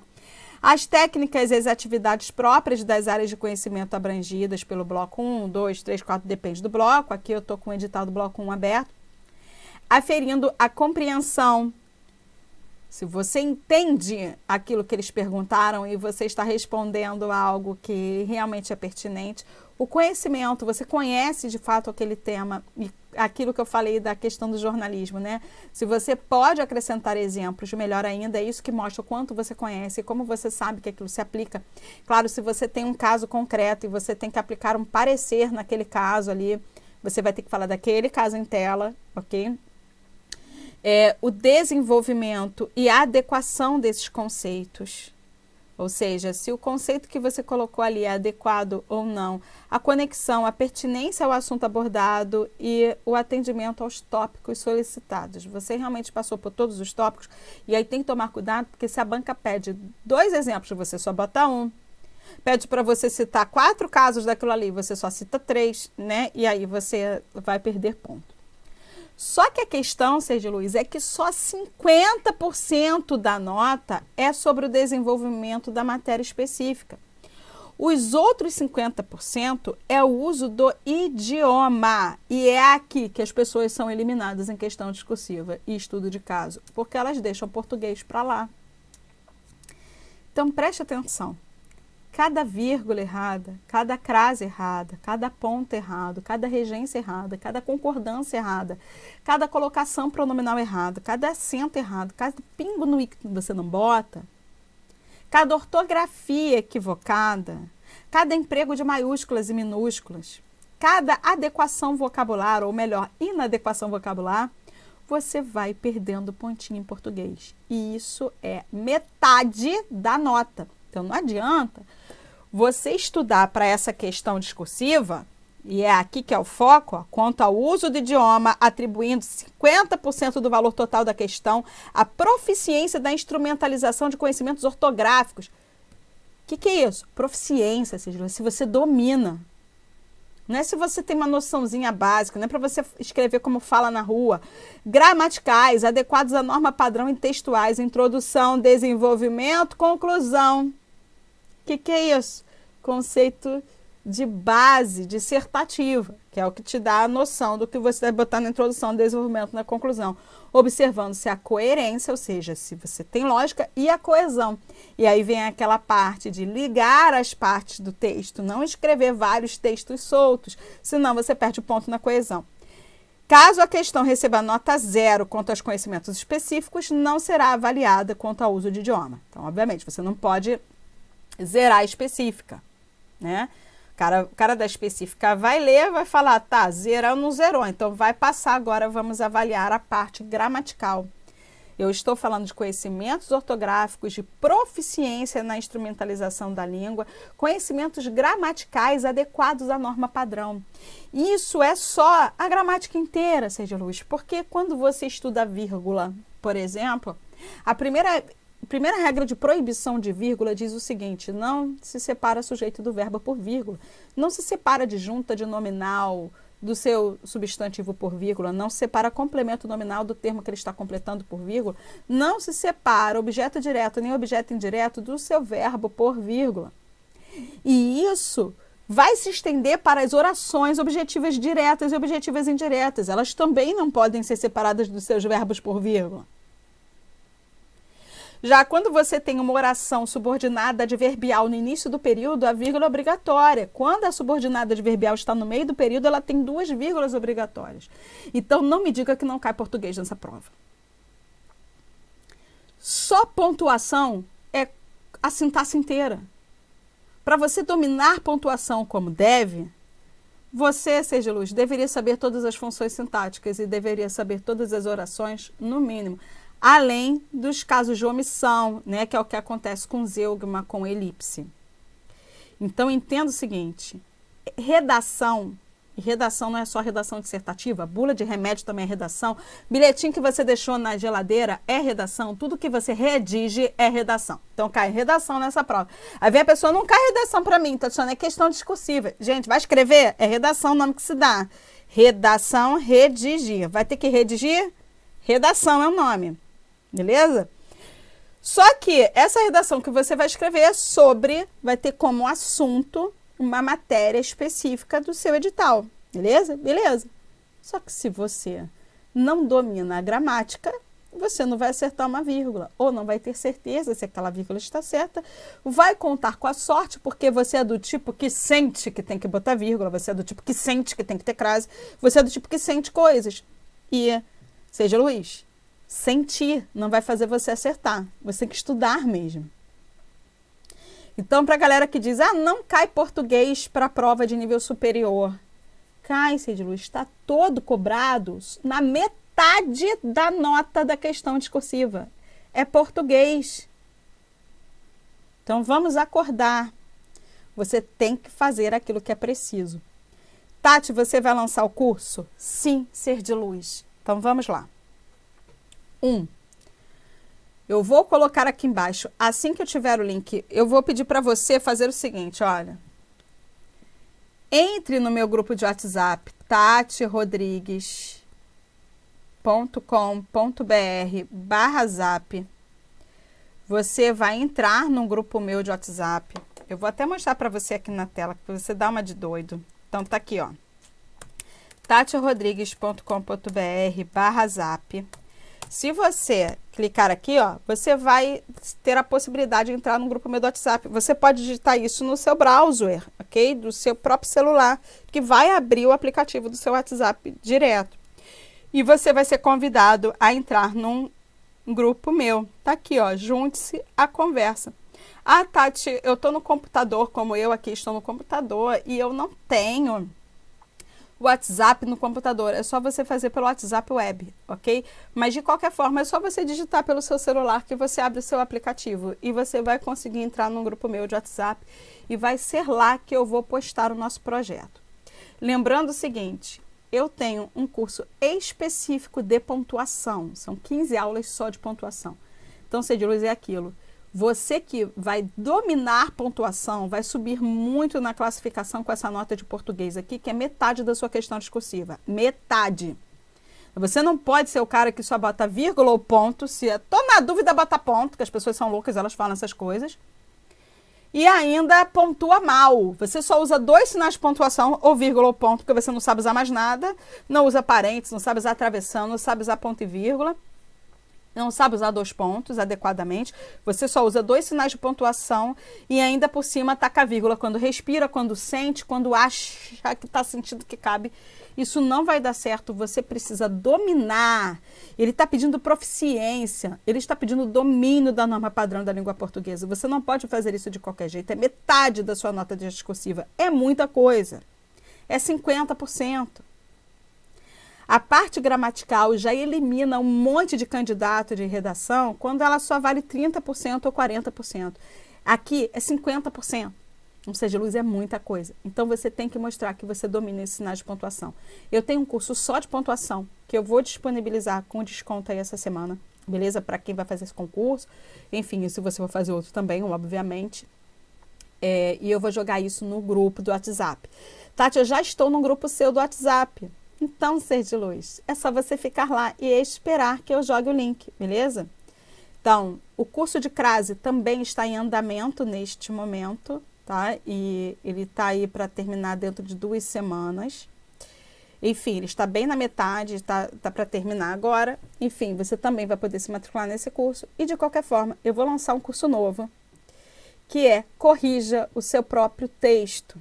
A: As técnicas e as atividades próprias das áreas de conhecimento abrangidas pelo bloco 1, 2, 3, 4, depende do bloco. Aqui eu estou com o edital do bloco 1 aberto. Aferindo a compreensão. Se você entende aquilo que eles perguntaram e você está respondendo algo que realmente é pertinente, o conhecimento, você conhece de fato aquele tema e aquilo que eu falei da questão do jornalismo, né? Se você pode acrescentar exemplos, melhor ainda, é isso que mostra o quanto você conhece e como você sabe que aquilo se aplica. Claro, se você tem um caso concreto e você tem que aplicar um parecer naquele caso ali, você vai ter que falar daquele caso em tela, ok? O desenvolvimento e a adequação desses conceitos. Ou seja, se o conceito que você colocou ali é adequado ou não, a conexão, a pertinência ao assunto abordado e o atendimento aos tópicos solicitados. Você realmente passou por todos os tópicos e aí tem que tomar cuidado, porque se a banca pede 2 exemplos, você só bota 1. Pede para você citar 4 casos daquilo ali, você só cita 3, né? E aí você vai perder ponto. Só que a questão, Ser de Luz, é que só 50% da nota é sobre o desenvolvimento da matéria específica. Os outros 50% é o uso do idioma. E é aqui que as pessoas são eliminadas em questão discursiva e estudo de caso, porque elas deixam o português para lá. Então, preste atenção. Cada vírgula errada, cada crase errada, cada ponto errado, cada regência errada, cada concordância errada, cada colocação pronominal errada, cada acento errado, cada pingo no i que você não bota, cada ortografia equivocada, cada emprego de maiúsculas e minúsculas, cada adequação vocabular, ou melhor, inadequação vocabular, você vai perdendo pontinho em português. E isso é metade da nota. Então, não adianta você estudar para essa questão discursiva, e é aqui que é o foco, ó, quanto ao uso do idioma, atribuindo 50% do valor total da questão à proficiência da instrumentalização de conhecimentos ortográficos. O que é isso? Proficiência, se você domina. Não é se você tem uma noçãozinha básica, não é para você escrever como fala na rua. Gramaticais, adequados à norma padrão e textuais, introdução, desenvolvimento, conclusão. O que é isso? Conceito de base dissertativa, que é o que te dá a noção do que você vai botar na introdução, desenvolvimento, na conclusão. Observando-se a coerência, ou seja, se você tem lógica, e a coesão. E aí vem aquela parte de ligar as partes do texto, não escrever vários textos soltos, senão você perde o ponto na coesão. Caso a questão receba nota 0 quanto aos conhecimentos específicos, não será avaliada quanto ao uso de idioma. Então, obviamente, você não pode zerar a específica, né? O cara da específica vai ler, vai falar, tá, zerou ou não zerou, então vai passar, agora vamos avaliar a parte gramatical. Eu estou falando de conhecimentos ortográficos, de proficiência na instrumentalização da língua, conhecimentos gramaticais adequados à norma padrão. Isso é só a gramática inteira, Sérgio Luiz, porque quando você estuda a vírgula, por exemplo, a primeira regra de proibição de vírgula diz o seguinte: não se separa sujeito do verbo por vírgula, não se separa disjunta de nominal do seu substantivo por vírgula, não se separa complemento nominal do termo que ele está completando por vírgula, não se separa objeto direto nem objeto indireto do seu verbo por vírgula. E isso vai se estender para as orações objetivas diretas e objetivas indiretas. Elas também não podem ser separadas dos seus verbos por vírgula. Já quando você tem uma oração subordinada adverbial no início do período, a vírgula é obrigatória. Quando a subordinada adverbial está no meio do período, ela tem 2 vírgulas obrigatórias. Então, não me diga que não cai português nessa prova. Só pontuação é a sintaxe inteira. Para você dominar pontuação como deve, você, Sérgio Luiz, deveria saber todas as funções sintáticas e deveria saber todas as orações, no mínimo. Além dos casos de omissão, né, que é o que acontece com zeugma, com elipse. Então, entenda o seguinte: redação não é só redação dissertativa, bula de remédio também é redação, bilhetinho que você deixou na geladeira é redação, tudo que você redige é redação. Então, cai redação nessa prova. Aí vem a pessoa, não cai redação para mim, tá achando? É questão discursiva. Gente, vai escrever? É redação o nome que se dá. Redação, redigir. Vai ter que redigir? Redação é o nome. Beleza? Só que essa redação que você vai escrever é sobre, vai ter como assunto uma matéria específica do seu edital. Beleza? Beleza. Só que se você não domina a gramática, você não vai acertar uma vírgula, ou não vai ter certeza se aquela vírgula está certa, vai contar com a sorte, porque você é do tipo que sente que tem que botar vírgula, você é do tipo que sente que tem que ter crase, você é do tipo que sente coisas. E, Sérgio Luiz, sentir não vai fazer você acertar. Você tem que estudar mesmo. Então, para a galera que diz, não cai português para a prova de nível superior. Cai, Sérgio Luiz, está todo cobrado na metade da nota da questão discursiva. É português. Então, vamos acordar. Você tem que fazer aquilo que é preciso. Tati, você vai lançar o curso? Sim, Sérgio Luiz. Então, vamos lá. 1. Eu vou colocar aqui embaixo, assim que eu tiver o link, eu vou pedir para você fazer o seguinte, olha. Entre no meu grupo de WhatsApp, tatirodrigues.com.br/zap. Você vai entrar num grupo meu de WhatsApp. Eu vou até mostrar para você aqui na tela, para você dar uma de doido. Então, tá aqui, ó. tatiarodrigues.com.br/zap. Se você clicar aqui, ó, você vai ter a possibilidade de entrar no grupo meu do WhatsApp. Você pode digitar isso no seu browser, ok? Do seu próprio celular, que vai abrir o aplicativo do seu WhatsApp direto. E você vai ser convidado a entrar num grupo meu. Tá aqui, ó, junte-se à conversa. Ah, Tati, eu tô no computador, como eu aqui estou no computador, e eu não tenho WhatsApp no computador. É só você fazer pelo WhatsApp web, ok? Mas de qualquer forma, é só você digitar pelo seu celular que você abre o seu aplicativo e você vai conseguir entrar num grupo meu de WhatsApp e vai ser lá que eu vou postar o nosso projeto. Lembrando o seguinte, eu tenho um curso específico de pontuação, são 15 aulas só de pontuação. Então, Cediluz, é aquilo. Você que vai dominar pontuação, vai subir muito na classificação com essa nota de português aqui, que é metade da sua questão discursiva. Metade. Você não pode ser o cara que só bota vírgula ou ponto. Se tô na dúvida, bota ponto, que as pessoas são loucas, elas falam essas coisas. E ainda pontua mal. Você só usa 2 sinais de pontuação, ou vírgula ou ponto, porque você não sabe usar mais nada. Não usa parênteses, não sabe usar travessão, não sabe usar ponto e vírgula. Não sabe usar 2 pontos adequadamente, você só usa 2 sinais de pontuação e ainda por cima taca a vírgula quando respira, quando sente, quando acha que está sentindo que cabe. Isso não vai dar certo, você precisa dominar. Ele está pedindo proficiência, ele está pedindo domínio da norma padrão da língua portuguesa. Você não pode fazer isso de qualquer jeito, é metade da sua nota discursiva, é muita coisa, é 50%. A parte gramatical já elimina um monte de candidato de redação quando ela só vale 30% ou 40%. Aqui é 50%. Ou seja, Luz, é muita coisa. Então, você tem que mostrar que você domina esses sinais de pontuação. Eu tenho um curso só de pontuação, que eu vou disponibilizar com desconto aí essa semana, beleza? Para quem vai fazer esse concurso. Enfim, se você for fazer outro também, obviamente. E eu vou jogar isso no grupo do WhatsApp. Tati, eu já estou no grupo seu do WhatsApp. Então, ser de luz, é só você ficar lá e esperar que eu jogue o link, beleza? Então, o curso de crase também está em andamento neste momento, tá? E ele está aí para terminar dentro de 2 semanas. Enfim, ele está bem na metade, tá para terminar agora. Enfim, você também vai poder se matricular nesse curso. E, de qualquer forma, eu vou lançar um curso novo, que é Corrija o Seu Próprio Texto,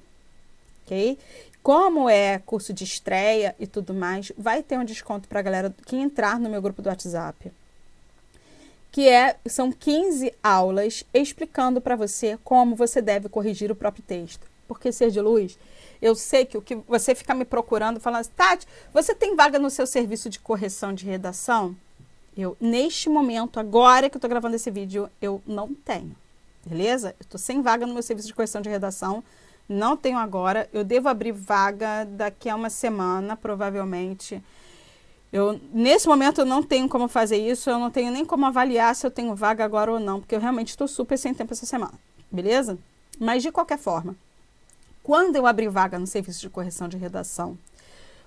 A: ok? Como é curso de estreia e tudo mais, vai ter um desconto para a galera que entrar no meu grupo do WhatsApp. São 15 aulas explicando para você como você deve corrigir o próprio texto. Porque, ser de luz, eu sei que o que você fica me procurando, falando assim, Tati, você tem vaga no seu serviço de correção de redação? Neste momento, agora que eu estou gravando esse vídeo, eu não tenho. Beleza? Eu estou sem vaga no meu serviço de correção de redação. Não tenho agora, eu devo abrir vaga daqui a uma semana, provavelmente. Nesse momento eu não tenho como fazer isso, eu não tenho nem como avaliar se eu tenho vaga agora ou não, porque eu realmente estou super sem tempo essa semana, beleza? Mas de qualquer forma, quando eu abrir vaga no serviço de correção de redação,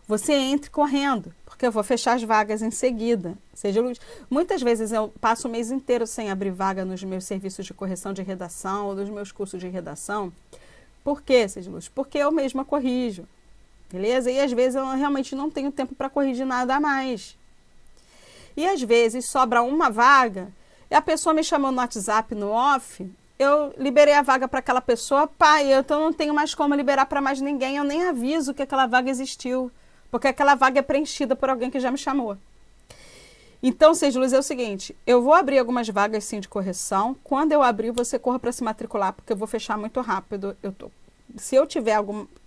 A: você entre correndo, porque eu vou fechar as vagas em seguida. Muitas vezes eu passo o mês inteiro sem abrir vaga nos meus serviços de correção de redação ou nos meus cursos de redação. Por quê, Cediluz? Porque eu mesma corrijo, beleza? E às vezes eu realmente não tenho tempo para corrigir nada a mais. E às vezes sobra uma vaga e a pessoa me chamou no WhatsApp no off, eu liberei a vaga para aquela pessoa, então não tenho mais como liberar para mais ninguém, eu nem aviso que aquela vaga existiu, porque aquela vaga é preenchida por alguém que já me chamou. Então, Cediluz, é o seguinte, eu vou abrir algumas vagas sim de correção. Quando eu abrir, você corra para se matricular, porque eu vou fechar muito rápido. Se eu tiver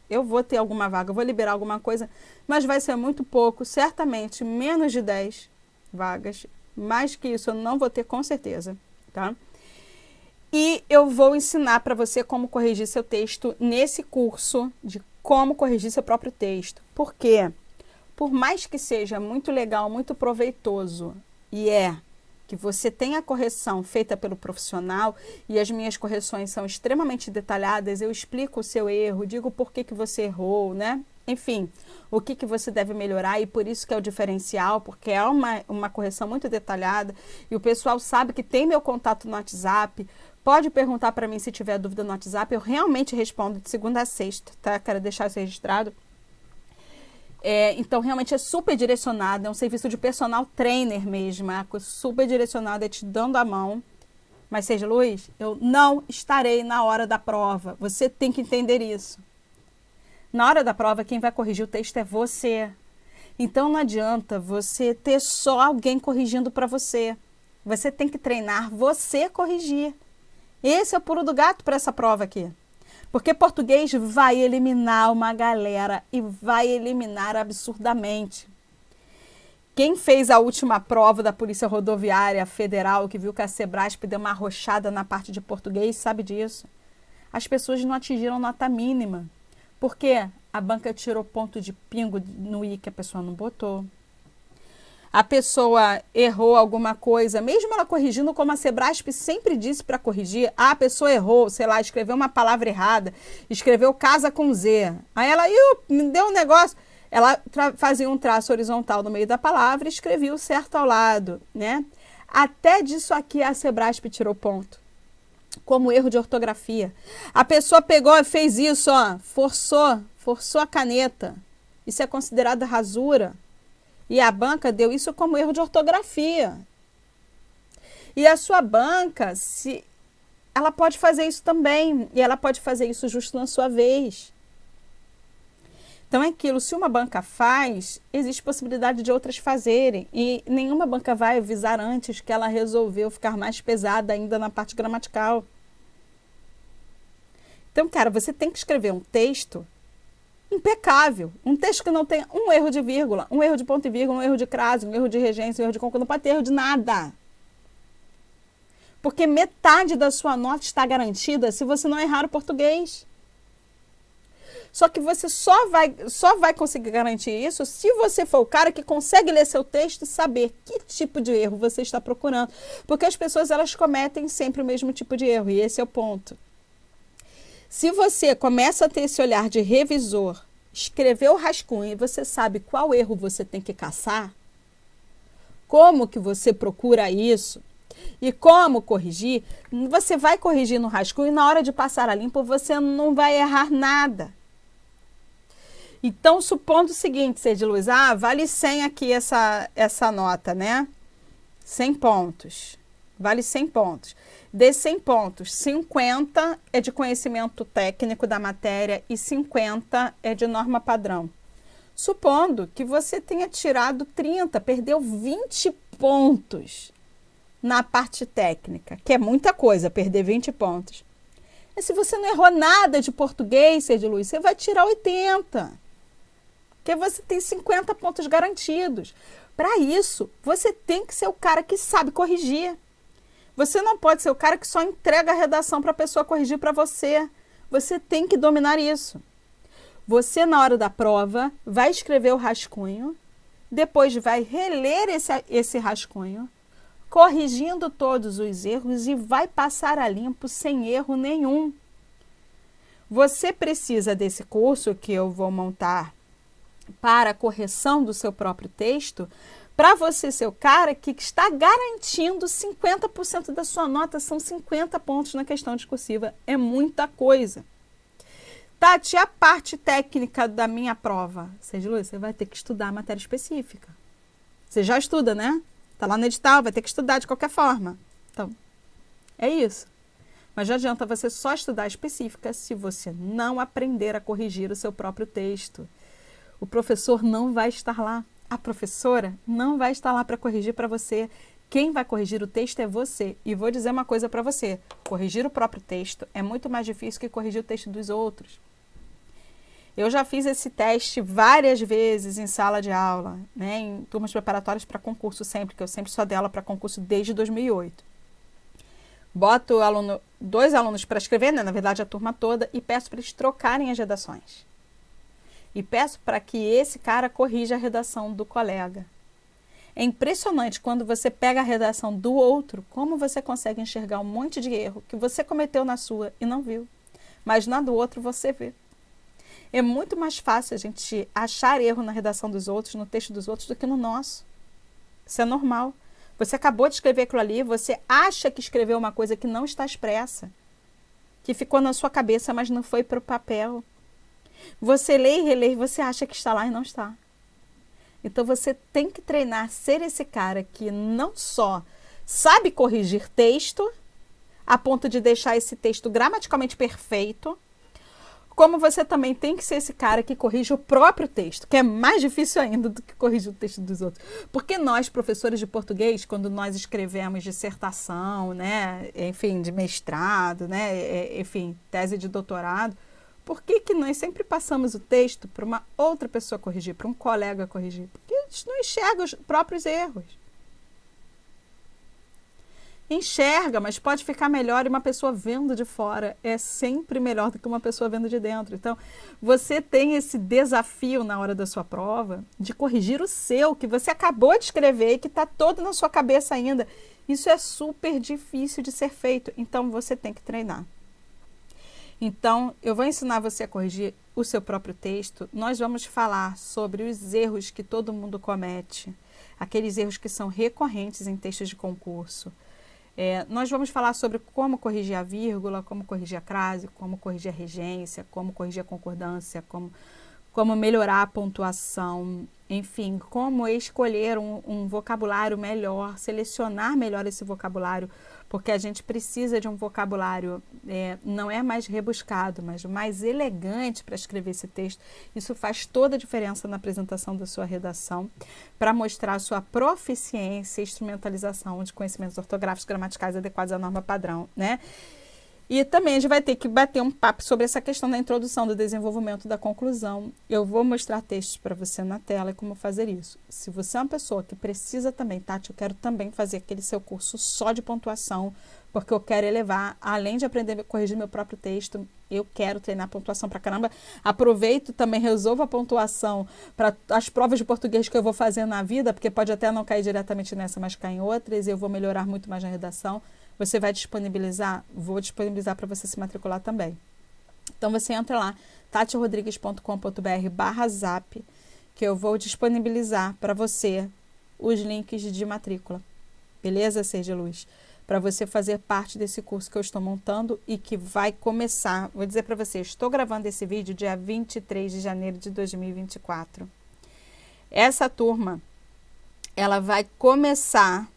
A: eu vou ter alguma vaga, eu vou liberar alguma coisa, mas vai ser muito pouco, certamente menos de 10 vagas. Mais que isso eu não vou ter com certeza, tá? E eu vou ensinar para você como corrigir seu texto nesse curso de como corrigir seu próprio texto. Por quê? Por mais que seja muito legal, muito proveitoso, que você tenha a correção feita pelo profissional, e as minhas correções são extremamente detalhadas, eu explico o seu erro, digo por que você errou, né? Enfim, o que você deve melhorar, e por isso que é o diferencial, porque é uma correção muito detalhada, e o pessoal sabe que tem meu contato no WhatsApp, Pode perguntar para mim se tiver dúvida no WhatsApp, eu realmente respondo de segunda a sexta, tá? Quero deixar isso registrado. Então, realmente é super direcionado, é um serviço de personal trainer mesmo, é super direcionado, é te dando a mão. Mas, Seja Luz, eu não estarei na hora da prova. Você tem que entender isso. Na hora da prova, quem vai corrigir o texto é você. Então, não adianta você ter só alguém corrigindo para você. Você tem que treinar você corrigir. Esse é o pulo do gato para essa prova aqui. Porque português vai eliminar uma galera e vai eliminar absurdamente. Quem fez a última prova da Polícia Rodoviária Federal, que viu que a Sebrasp deu uma arrochada na parte de português, sabe disso. As pessoas não atingiram nota mínima. Por quê? A banca tirou ponto de pingo no I que a pessoa não botou. A pessoa errou alguma coisa, mesmo ela corrigindo, como a Sebrasp sempre disse para corrigir, a pessoa errou, sei lá, escreveu uma palavra errada, escreveu casa com Z. Aí ela, me deu um negócio. Ela fazia um traço horizontal no meio da palavra e escrevia o certo ao lado, né? Até disso aqui a Sebrasp tirou ponto, como erro de ortografia. A pessoa pegou e fez isso, ó, forçou a caneta. Isso é considerado rasura. E a banca deu isso como erro de ortografia. E a sua banca, ela pode fazer isso também. E ela pode fazer isso justo na sua vez. Então é aquilo, se uma banca faz, existe possibilidade de outras fazerem. E nenhuma banca vai avisar antes que ela resolveu ficar mais pesada ainda na parte gramatical. Então, cara, você tem que escrever um texto impecável. Um texto que não tenha um erro de vírgula, um erro de ponto e vírgula, um erro de crase, um erro de regência, um erro de conclusão. Não pode ter erro de nada. Porque metade da sua nota está garantida se você não errar o português. Só que você só vai conseguir garantir isso se você for o cara que consegue ler seu texto e saber que tipo de erro você está procurando. Porque as pessoas, elas cometem sempre o mesmo tipo de erro, e esse é o ponto. Se você começa a ter esse olhar de revisor, escreveu o rascunho e você sabe qual erro você tem que caçar, como que você procura isso e como corrigir, você vai corrigir no rascunho e na hora de passar a limpo você não vai errar nada. Então, supondo o seguinte, Seja Luz, vale 100 aqui essa nota, né? 100 pontos. Vale 100 pontos. Desses 100 pontos, 50 é de conhecimento técnico da matéria e 50 é de norma padrão. Supondo que você tenha tirado 30, perdeu 20 pontos na parte técnica, que é muita coisa, perder 20 pontos. E se você não errou nada de português, Seja Luz, você vai tirar 80. Porque você tem 50 pontos garantidos. Para isso, você tem que ser o cara que sabe corrigir. Você não pode ser o cara que só entrega a redação para a pessoa corrigir para você. Você tem que dominar isso. Você, na hora da prova, vai escrever o rascunho, depois vai reler esse rascunho, corrigindo todos os erros e vai passar a limpo sem erro nenhum. Você precisa desse curso que eu vou montar para a correção do seu próprio texto, para você ser o cara que está garantindo 50% da sua nota. São 50 pontos na questão discursiva. É muita coisa. Tati, a parte técnica da minha prova. Seja Luz, você vai ter que estudar a matéria específica. Você já estuda, né? Está lá no edital, vai ter que estudar de qualquer forma. Então, é isso. Mas não adianta você só estudar a específica se você não aprender a corrigir o seu próprio texto. O professor não vai estar lá. A professora não vai estar lá para corrigir para você. Quem vai corrigir o texto é você. E vou dizer uma coisa para você. Corrigir o próprio texto é muito mais difícil que corrigir o texto dos outros. Eu já fiz esse teste várias vezes em sala de aula, né, em turmas preparatórias para concurso sempre, que eu sempre só dei aula para concurso desde 2008. Boto dois alunos para escrever, né, na verdade a turma toda, e peço para eles trocarem as redações. E peço para que esse cara corrija a redação do colega. É impressionante quando você pega a redação do outro, como você consegue enxergar um monte de erro que você cometeu na sua e não viu. Mas na do outro você vê. É muito mais fácil a gente achar erro na redação dos outros, no texto dos outros, do que no nosso. Isso é normal. Você acabou de escrever aquilo ali, você acha que escreveu uma coisa que não está expressa, que ficou na sua cabeça, mas não foi para o papel. Você lê e relê e você acha que está lá e não está. Então você tem que treinar ser esse cara que não só sabe corrigir texto, a ponto de deixar esse texto gramaticalmente perfeito, como você também tem que ser esse cara que corrige o próprio texto, que é mais difícil ainda do que corrigir o texto dos outros. Porque nós, professores de português, quando nós escrevemos dissertação, né, enfim, de mestrado, né, enfim, tese de doutorado, por que que nós sempre passamos o texto para uma outra pessoa corrigir, para um colega corrigir? Porque a gente não enxerga os próprios erros. Enxerga, mas pode ficar melhor, e uma pessoa vendo de fora é sempre melhor do que uma pessoa vendo de dentro. Então, você tem esse desafio na hora da sua prova de corrigir o seu, que você acabou de escrever e que está todo na sua cabeça ainda. Isso é super difícil de ser feito, então você tem que treinar. Então, eu vou ensinar você a corrigir o seu próprio texto. Nós vamos falar sobre os erros que todo mundo comete, aqueles erros que são recorrentes em textos de concurso. Nós vamos falar sobre como corrigir a vírgula, como corrigir a crase, como corrigir a regência, como corrigir a concordância, como melhorar a pontuação, enfim, como escolher um vocabulário melhor, selecionar melhor esse vocabulário, porque a gente precisa de um vocabulário, não é mais rebuscado, mas mais elegante para escrever esse texto. Isso faz toda a diferença na apresentação da sua redação, para mostrar a sua proficiência e instrumentalização de conhecimentos ortográficos, gramaticais adequados à norma padrão, né? E também a gente vai ter que bater um papo sobre essa questão da introdução, do desenvolvimento, da conclusão. Eu vou mostrar textos para você na tela e como fazer isso. Se você é uma pessoa que precisa também, Tati, eu quero também fazer aquele seu curso só de pontuação, porque eu quero elevar, além de aprender a corrigir meu próprio texto, eu quero treinar pontuação pra caramba. Aproveito também, resolvo a pontuação para as provas de português que eu vou fazer na vida, porque pode até não cair diretamente nessa, mas cair em outras, e eu vou melhorar muito mais na redação. Você vai disponibilizar? Vou disponibilizar para você se matricular também. Então, você entra lá, tatirodrigues.com.br/zap, que eu vou disponibilizar para você os links de matrícula. Beleza, Ser de Luz? Para você fazer parte desse curso que eu estou montando e que vai começar. Vou dizer para você, estou gravando esse vídeo dia 23 de janeiro de 2024. Essa turma, ela vai começar...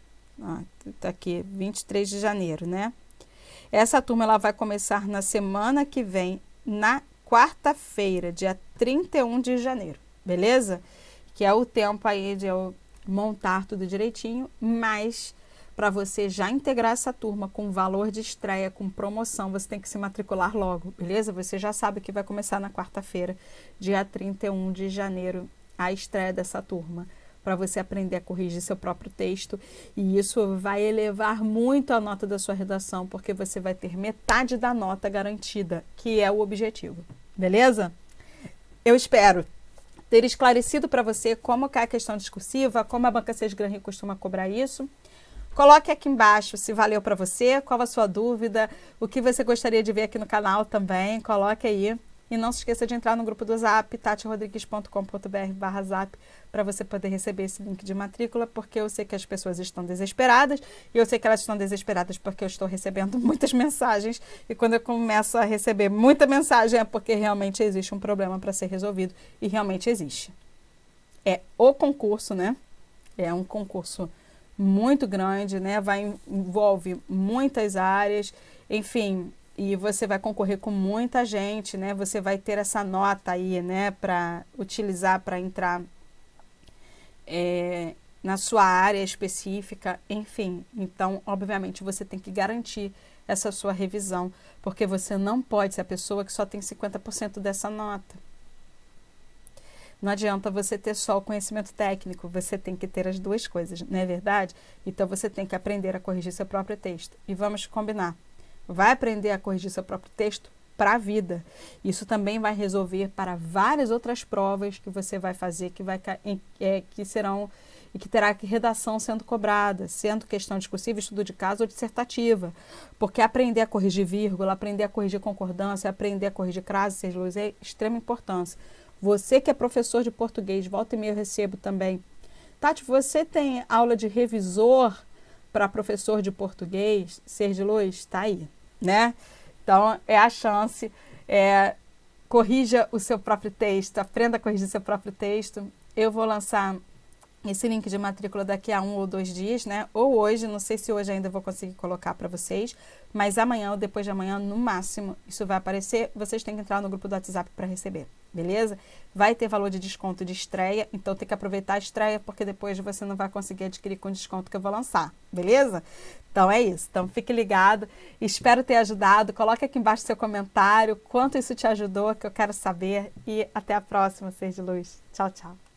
A: Tá aqui, 23 de janeiro, né? Essa turma ela vai começar na semana que vem, na quarta-feira, dia 31 de janeiro, beleza? Que é o tempo aí de eu montar tudo direitinho, mas para você já integrar essa turma com valor de estreia, com promoção, você tem que se matricular logo, beleza? Você já sabe que vai começar na quarta-feira, dia 31 de janeiro, a estreia dessa turma, para você aprender a corrigir seu próprio texto, e isso vai elevar muito a nota da sua redação, porque você vai ter metade da nota garantida, que é o objetivo, beleza? Eu espero ter esclarecido para você como que é a questão discursiva, como a Banca Seis Gran Rio costuma cobrar isso. Coloque aqui embaixo se valeu para você, qual a sua dúvida, o que você gostaria de ver aqui no canal também, coloque aí. E não se esqueça de entrar no grupo do Zap, tatirodrigues.com.br/zap, para você poder receber esse link de matrícula, porque eu sei que as pessoas estão desesperadas, e eu sei que elas estão desesperadas porque eu estou recebendo muitas mensagens, e quando eu começo a receber muita mensagem é porque realmente existe um problema para ser resolvido, e realmente existe. É o concurso, né? É um concurso muito grande, né? Envolve muitas áreas, enfim... E você vai concorrer com muita gente, né? Você vai ter essa nota aí, né? Para utilizar, para entrar na sua área específica, enfim. Então, obviamente, você tem que garantir essa sua revisão, porque você não pode ser a pessoa que só tem 50% dessa nota. Não adianta você ter só o conhecimento técnico, você tem que ter as duas coisas, não é verdade? Então, você tem que aprender a corrigir seu próprio texto. E vamos combinar. Vai aprender a corrigir seu próprio texto para a vida. Isso também vai resolver para várias outras provas que você vai fazer, que serão e que terá redação sendo cobrada, sendo questão discursiva, estudo de caso ou dissertativa. Porque aprender a corrigir vírgula, aprender a corrigir concordância, aprender a corrigir crase, é de extrema importância. Você que é professor de português, volta e meia eu recebo também. Tati, você tem aula de revisor para professor de português, ser de luz, está aí, né? Então, é a chance. Corrija o seu próprio texto, aprenda a corrigir seu próprio texto. Eu vou lançar esse link de matrícula daqui a 1 ou 2 dias, né? Ou hoje, não sei se hoje ainda vou conseguir colocar para vocês, mas amanhã ou depois de amanhã, no máximo, isso vai aparecer. Vocês têm que entrar no grupo do WhatsApp para receber, beleza? Vai ter valor de desconto de estreia, então tem que aproveitar a estreia, porque depois você não vai conseguir adquirir com o desconto que eu vou lançar, beleza? Então é isso. Então fique ligado. Espero ter ajudado. Coloque aqui embaixo seu comentário, quanto isso te ajudou, que eu quero saber. E até a próxima, Ser de Luz. Tchau, tchau.